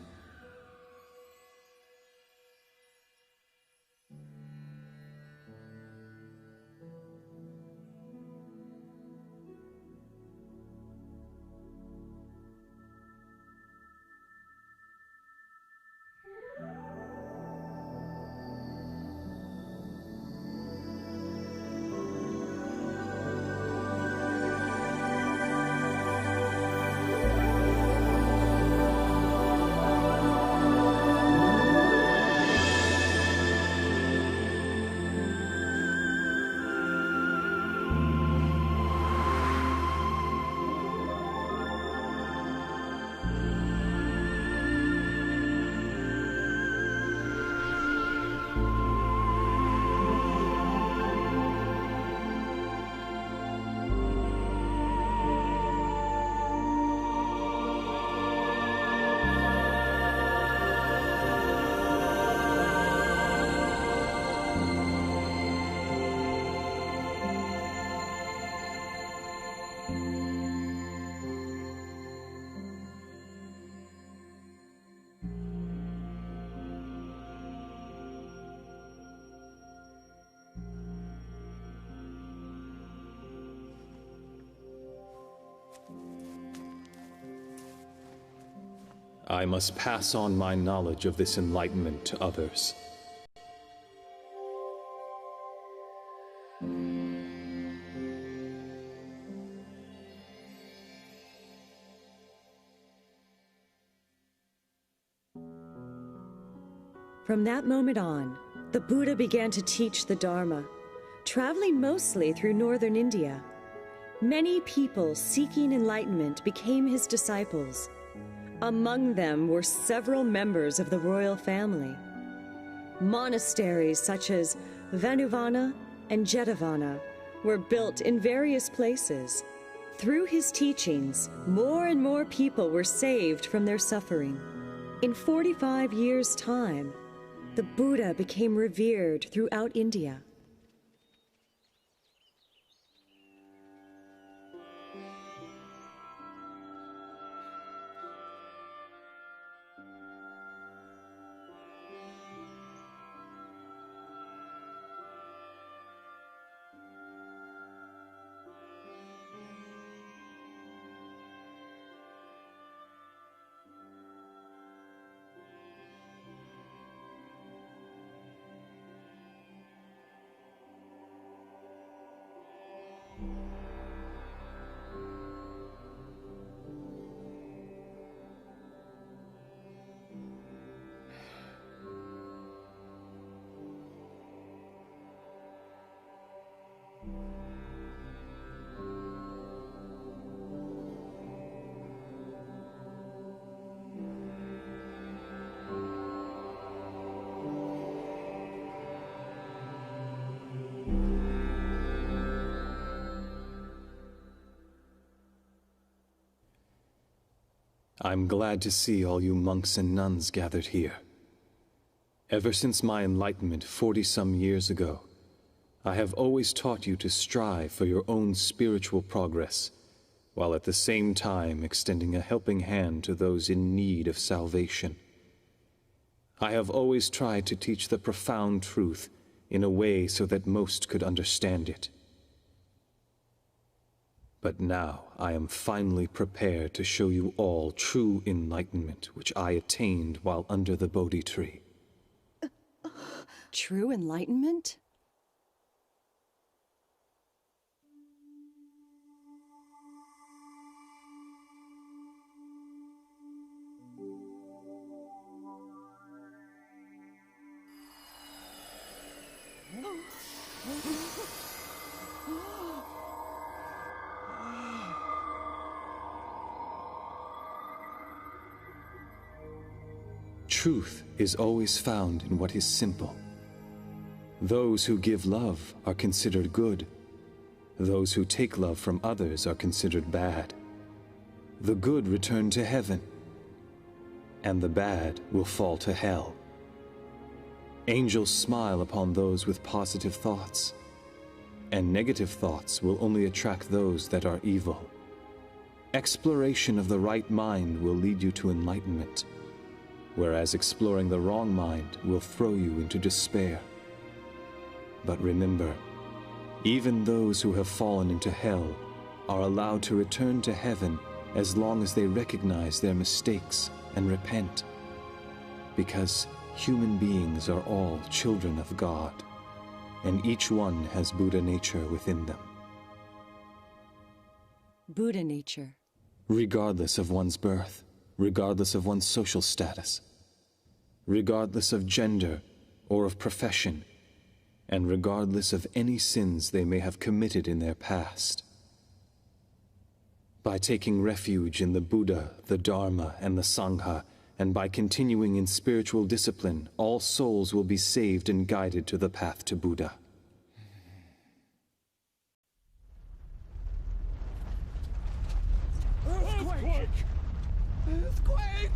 I must pass on my knowledge of this enlightenment to others. From that moment on, the Buddha began to teach the Dharma, traveling mostly through northern India. Many people seeking enlightenment became his disciples. Among them were several members of the royal family. Monasteries such as Vanuvana and Jetavana were built in various places. Through his teachings, more and more people were saved from their suffering. In 45 years' time, the Buddha became revered throughout India. I'm glad to see all you monks and nuns gathered here. Ever since my enlightenment 40-some years ago, I have always taught you to strive for your own spiritual progress, while at the same time extending a helping hand to those in need of salvation. I have always tried to teach the profound truth in a way so that most could understand it. But now I am finally prepared to show you all true enlightenment, which I attained while under the Bodhi tree. True enlightenment? Truth is always found in what is simple. Those who give love are considered good. Those who take love from others are considered bad. The good return to heaven, and the bad will fall to hell. Angels smile upon those with positive thoughts, and negative thoughts will only attract those that are evil. Exploration of the right mind will lead you to enlightenment, whereas exploring the wrong mind will throw you into despair. But remember, even those who have fallen into hell are allowed to return to heaven as long as they recognize their mistakes and repent, because human beings are all children of God, and each one has Buddha nature within them. Buddha nature. Regardless of one's birth, regardless of one's social status, regardless of gender or of profession, and regardless of any sins they may have committed in their past. By taking refuge in the Buddha, the Dharma, and the Sangha, and by continuing in spiritual discipline, all souls will be saved and guided to the path to Buddha. Earthquake! Earthquake!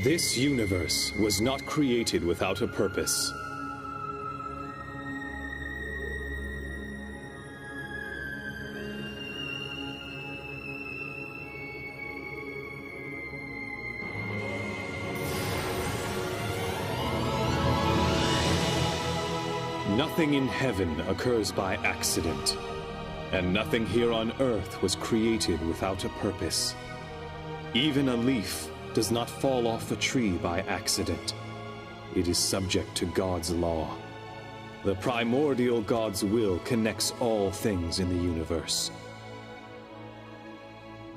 This universe was not created without a purpose. Nothing in heaven occurs by accident, and nothing here on earth was created without a purpose. Even a leaf does not fall off a tree by accident. It is subject to God's law. The primordial God's will connects all things in the universe.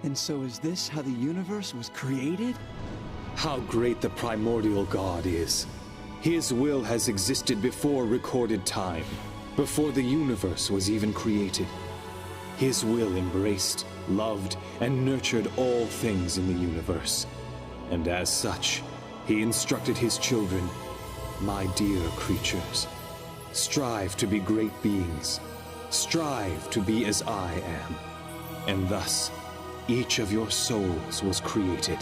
And so is this how the universe was created? How great the primordial God is! His will has existed before recorded time, before the universe was even created. His will embraced, loved, and nurtured all things in the universe. And as such, he instructed his children, "My dear creatures, strive to be great beings. Strive to be as I am." And thus, each of your souls was created.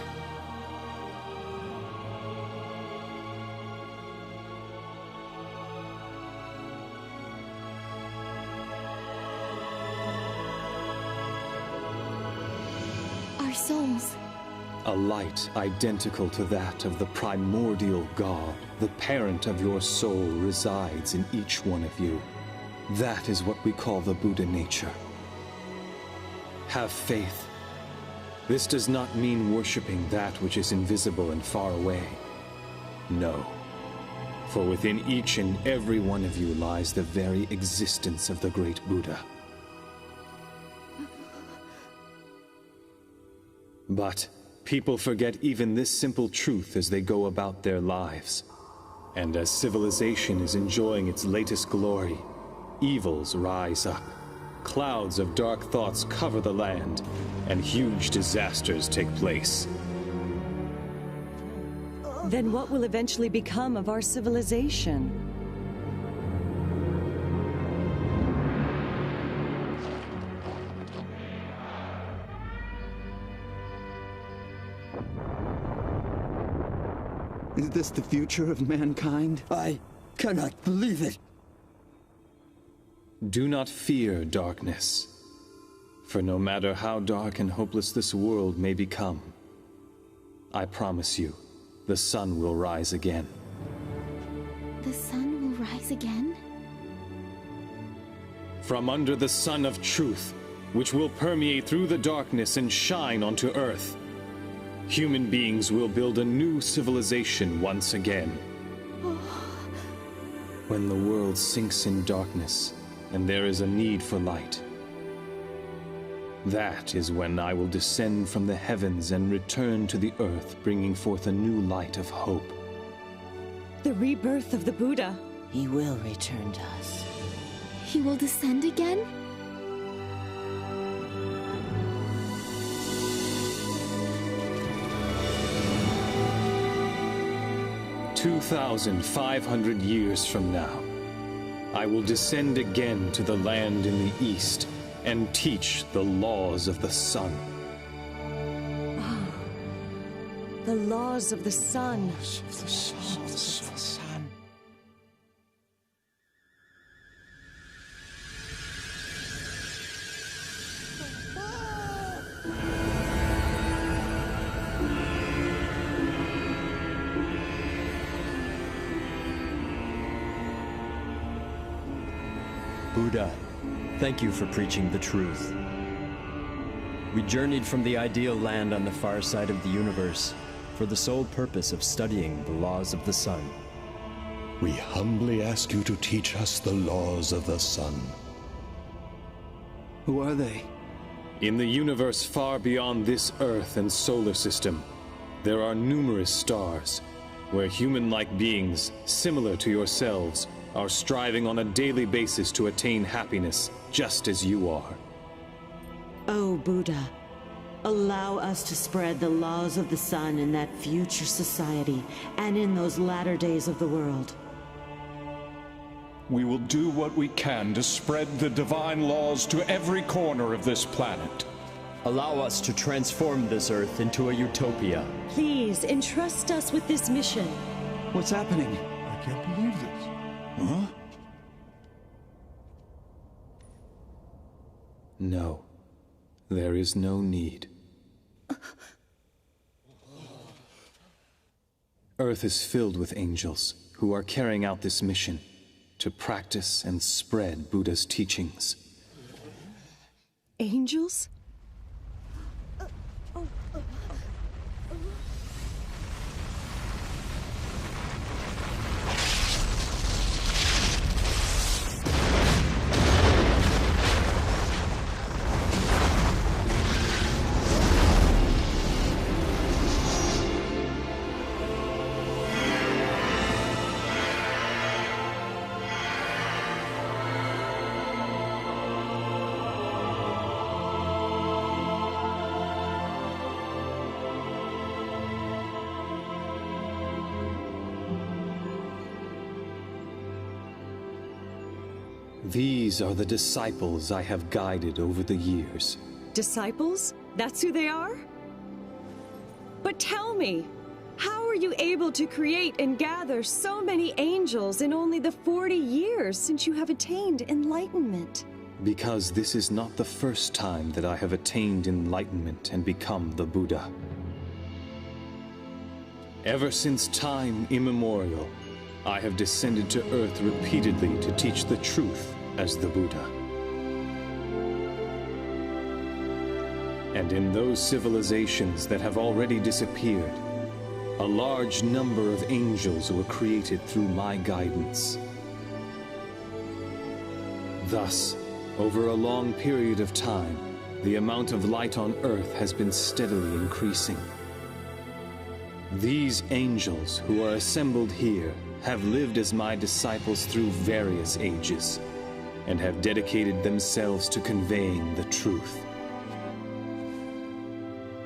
Our souls. A light identical to that of the primordial God, the parent of your soul, resides in each one of you. That is what we call the Buddha nature. Have faith. This does not mean worshiping that which is invisible and far away. No. For within each and every one of you lies the very existence of the great Buddha. But people forget even this simple truth as they go about their lives. And as civilization is enjoying its latest glory, evils rise up. Clouds of dark thoughts cover the land, and huge disasters take place. Then what will eventually become of our civilization? Is this the future of mankind? I cannot believe it. Do not fear darkness, for no matter how dark and hopeless this world may become, I promise you, the sun will rise again. The sun will rise again? From under the sun of truth, which will permeate through the darkness and shine onto earth, human beings will build a new civilization once again. When the world sinks in darkness, and there is a need for light, that is when I will descend from the heavens and return to the earth, bringing forth a new light of hope. The rebirth of the Buddha. He will return to us. He will descend again? "2,500 years from now, I will descend again to the land in the east and teach the laws of the sun." The laws of the sun. Buddha, thank you for preaching the truth. We journeyed from the ideal land on the far side of the universe for the sole purpose of studying the laws of the sun. We humbly ask you to teach us the laws of the sun. Who are they? In the universe far beyond this Earth and solar system, there are numerous stars where human-like beings, similar to yourselves, are striving on a daily basis to attain happiness, just as you are. O Buddha, allow us to spread the laws of the sun in that future society and in those latter days of the world. We will do what we can to spread the divine laws to every corner of this planet. Allow us to transform this Earth into a utopia. Please entrust us with this mission. What's happening? I can't believe this. Huh? No, there is no need. Earth is filled with angels who are carrying out this mission to practice and spread Buddha's teachings. Angels? These are the disciples I have guided over the years. Disciples? That's who they are? But tell me, how are you able to create and gather so many angels in only the 40 years since you have attained enlightenment? Because this is not the first time that I have attained enlightenment and become the Buddha. Ever since time immemorial, I have descended to Earth repeatedly to teach the truth as the Buddha. And in those civilizations that have already disappeared, a large number of angels were created through my guidance. Thus, over a long period of time, the amount of light on Earth has been steadily increasing. These angels who are assembled here have lived as my disciples through various ages, and have dedicated themselves to conveying the truth.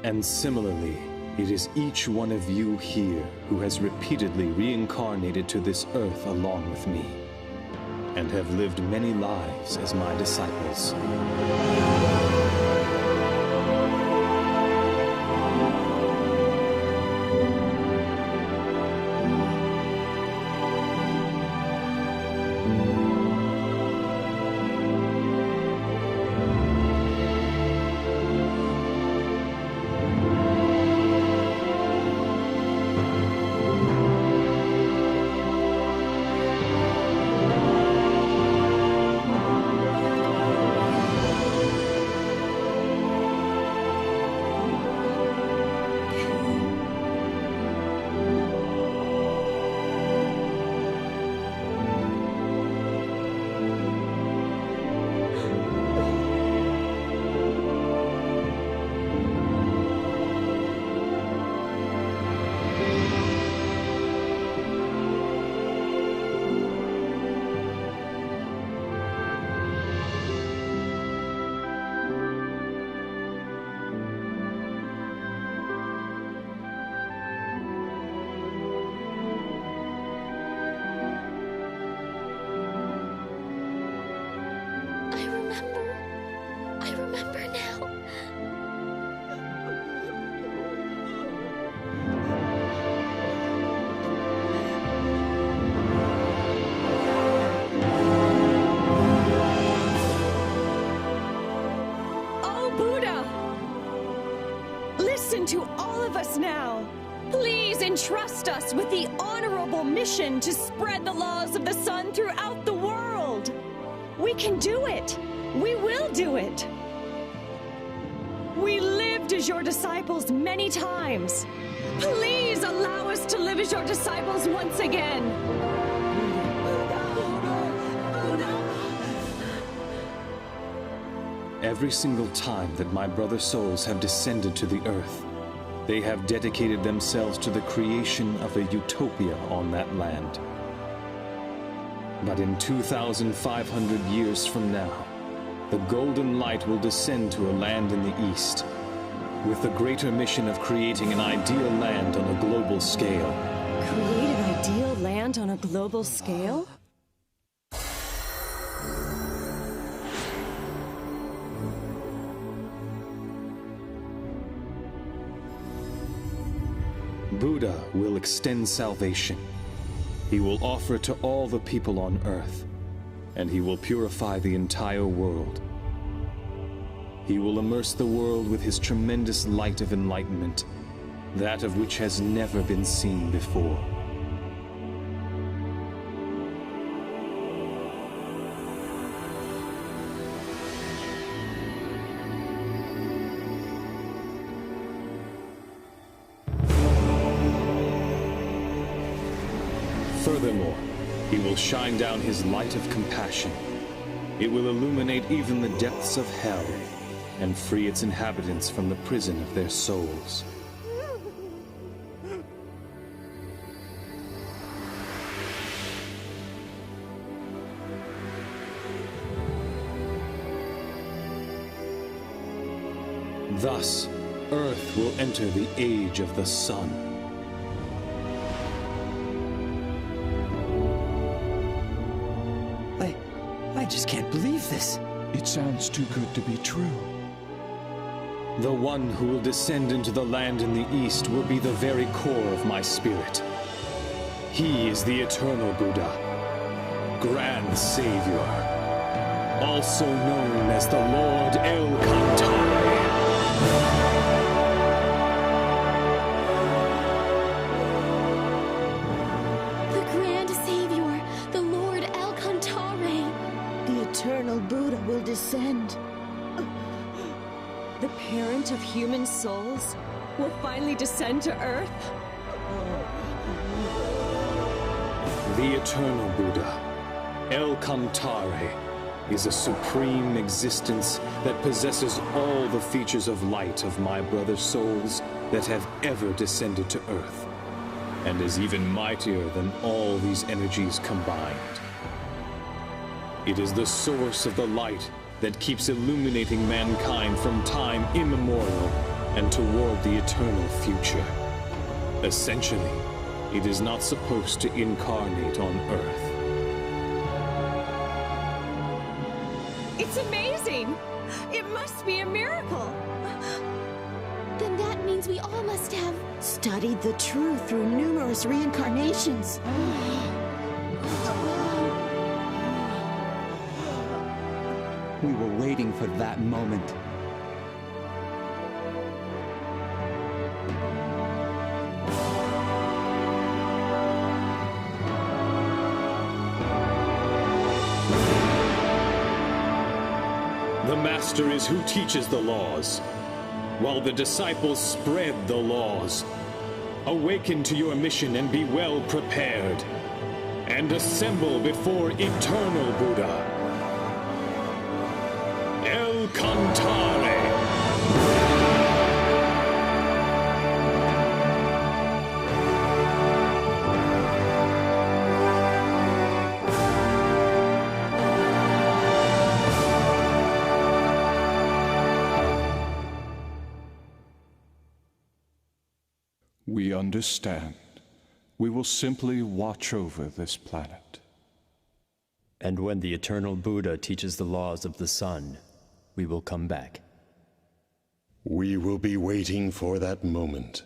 And similarly, it is each one of you here who has repeatedly reincarnated to this earth along with me, and have lived many lives as my disciples. To all of us now. Please entrust us with the honorable mission to spread the laws of the sun throughout the world. We can do it. We will do it. We lived as your disciples many times. Please allow us to live as your disciples once again. Every single time that my brother souls have descended to the earth, they have dedicated themselves to the creation of a utopia on that land. But in 2,500 years from now, the golden light will descend to a land in the east, with the greater mission of creating an ideal land on a global scale. Create an ideal land on a global scale? Buddha will extend salvation. He will offer it to all the people on earth, and he will purify the entire world. He will immerse the world with his tremendous light of enlightenment, that of which has never been seen before. Furthermore, he will shine down his light of compassion. It will illuminate even the depths of hell and free its inhabitants from the prison of their souls. Thus, Earth will enter the age of the sun. I just can't believe this. It sounds too good to be true. The one who will descend into the land in the east will be the very core of my spirit. He is the eternal Buddha, Grand Savior, also known as the Lord El Cantare. Eternal Buddha will descend. The parent of human souls will finally descend to Earth? The eternal Buddha, El Cantare, is a supreme existence that possesses all the features of light of my brother souls that have ever descended to Earth, and is even mightier than all these energies combined. It is the source of the light that keeps illuminating mankind from time immemorial and toward the eternal future. Essentially, it is not supposed to incarnate on Earth. It's amazing! It must be a miracle! Then that means we all must have studied the truth through numerous reincarnations. We were waiting for that moment. The Master is who teaches the laws, while the disciples spread the laws. Awaken to your mission and be well prepared, and assemble before eternal Buddha, El Cantare. We understand. We will simply watch over this planet. And when the eternal Buddha teaches the laws of the sun, we will come back. We will be waiting for that moment.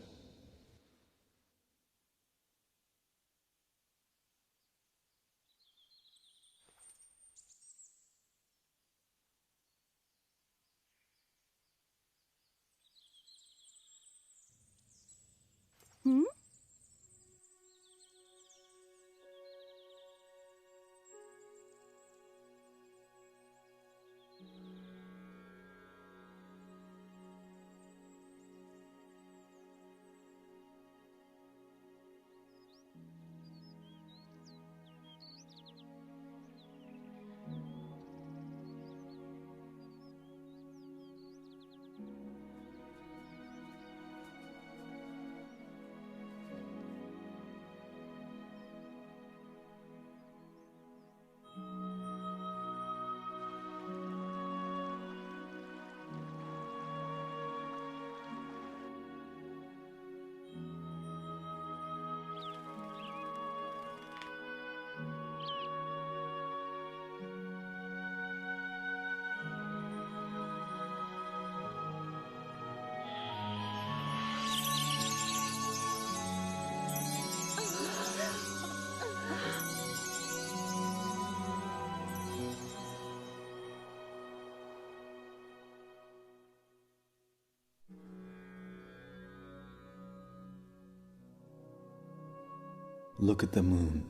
Look at the moon.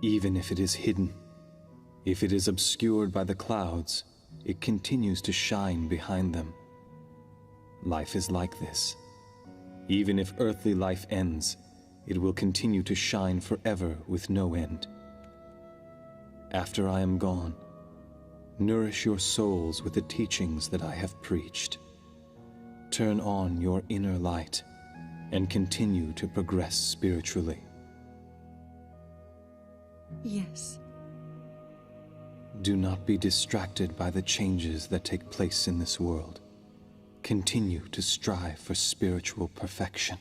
Even if it is hidden, if it is obscured by the clouds, it continues to shine behind them. Life is like this. Even if earthly life ends, it will continue to shine forever with no end. After I am gone, nourish your souls with the teachings that I have preached. Turn on your inner light and continue to progress spiritually. Yes. Do not be distracted by the changes that take place in this world. Continue to strive for spiritual perfection.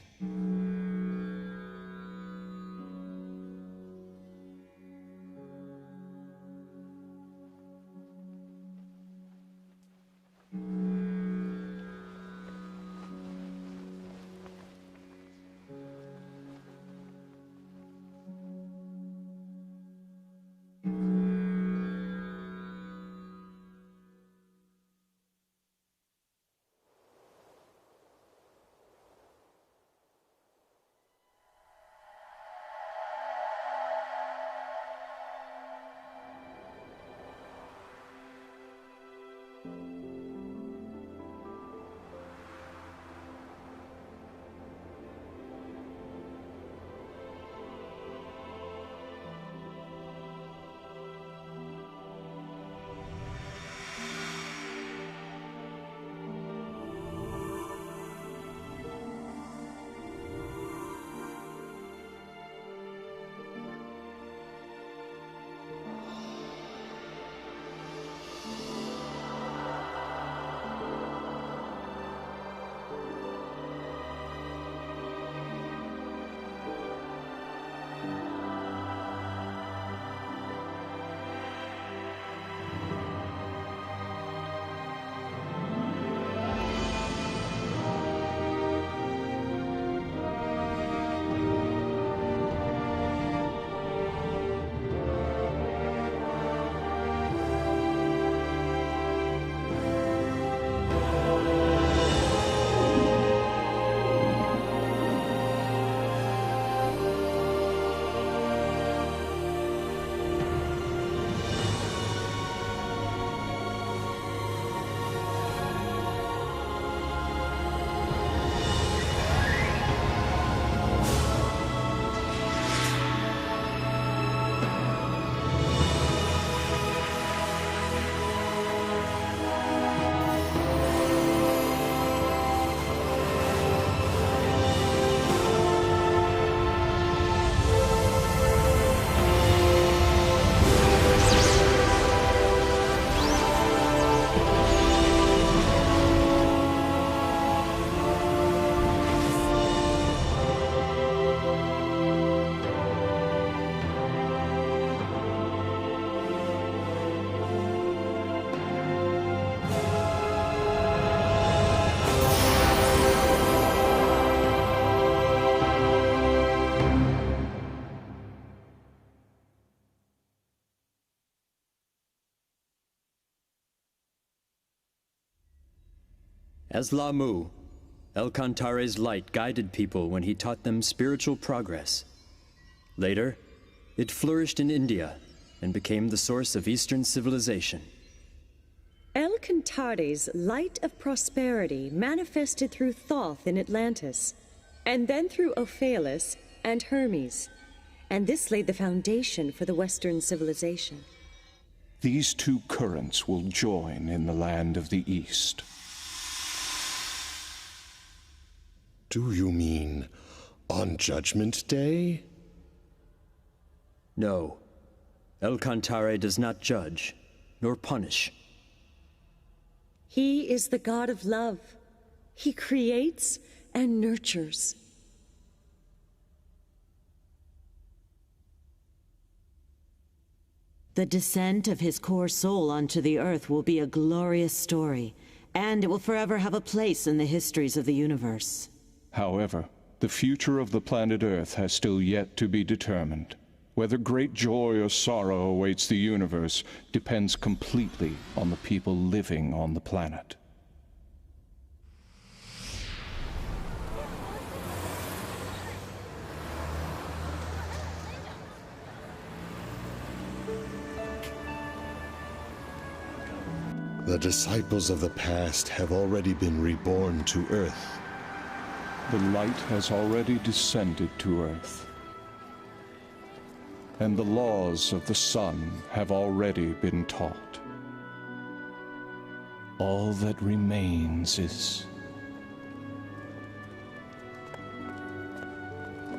As Lamu, El Cantare's light guided people when he taught them spiritual progress. Later, it flourished in India and became the source of Eastern civilization. El Cantare's light of prosperity manifested through Thoth in Atlantis, and then through Ophelus and Hermes, and this laid the foundation for the Western civilization. These two currents will join in the land of the East. Do you mean on Judgment Day? No. El Cantare does not judge, nor punish. He is the God of love. He creates and nurtures. The descent of his core soul onto the earth will be a glorious story, and it will forever have a place in the histories of the universe. However, the future of the planet Earth has still yet to be determined. Whether great joy or sorrow awaits the universe depends completely on the people living on the planet. The disciples of the past have already been reborn to Earth. The light has already descended to Earth. And the laws of the sun have already been taught. All that remains is...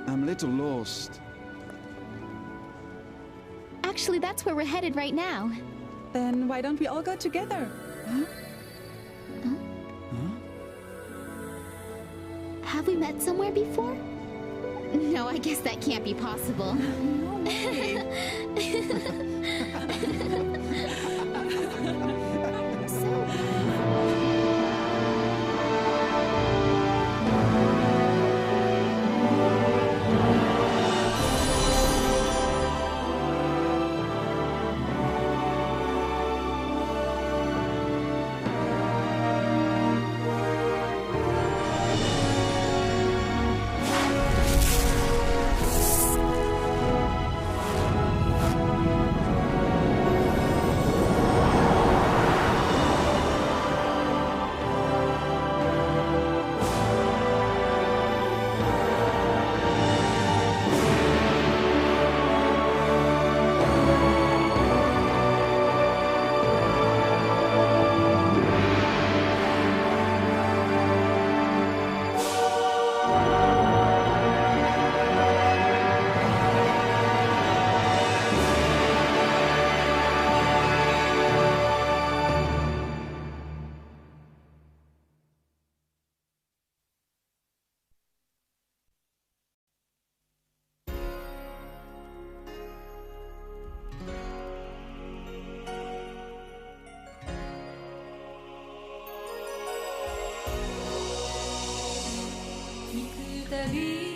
I'm a little lost. Actually, that's where we're headed right now. Then why don't we all go together? Huh? Have we met somewhere before? No, I guess that can't be possible. No way. Vida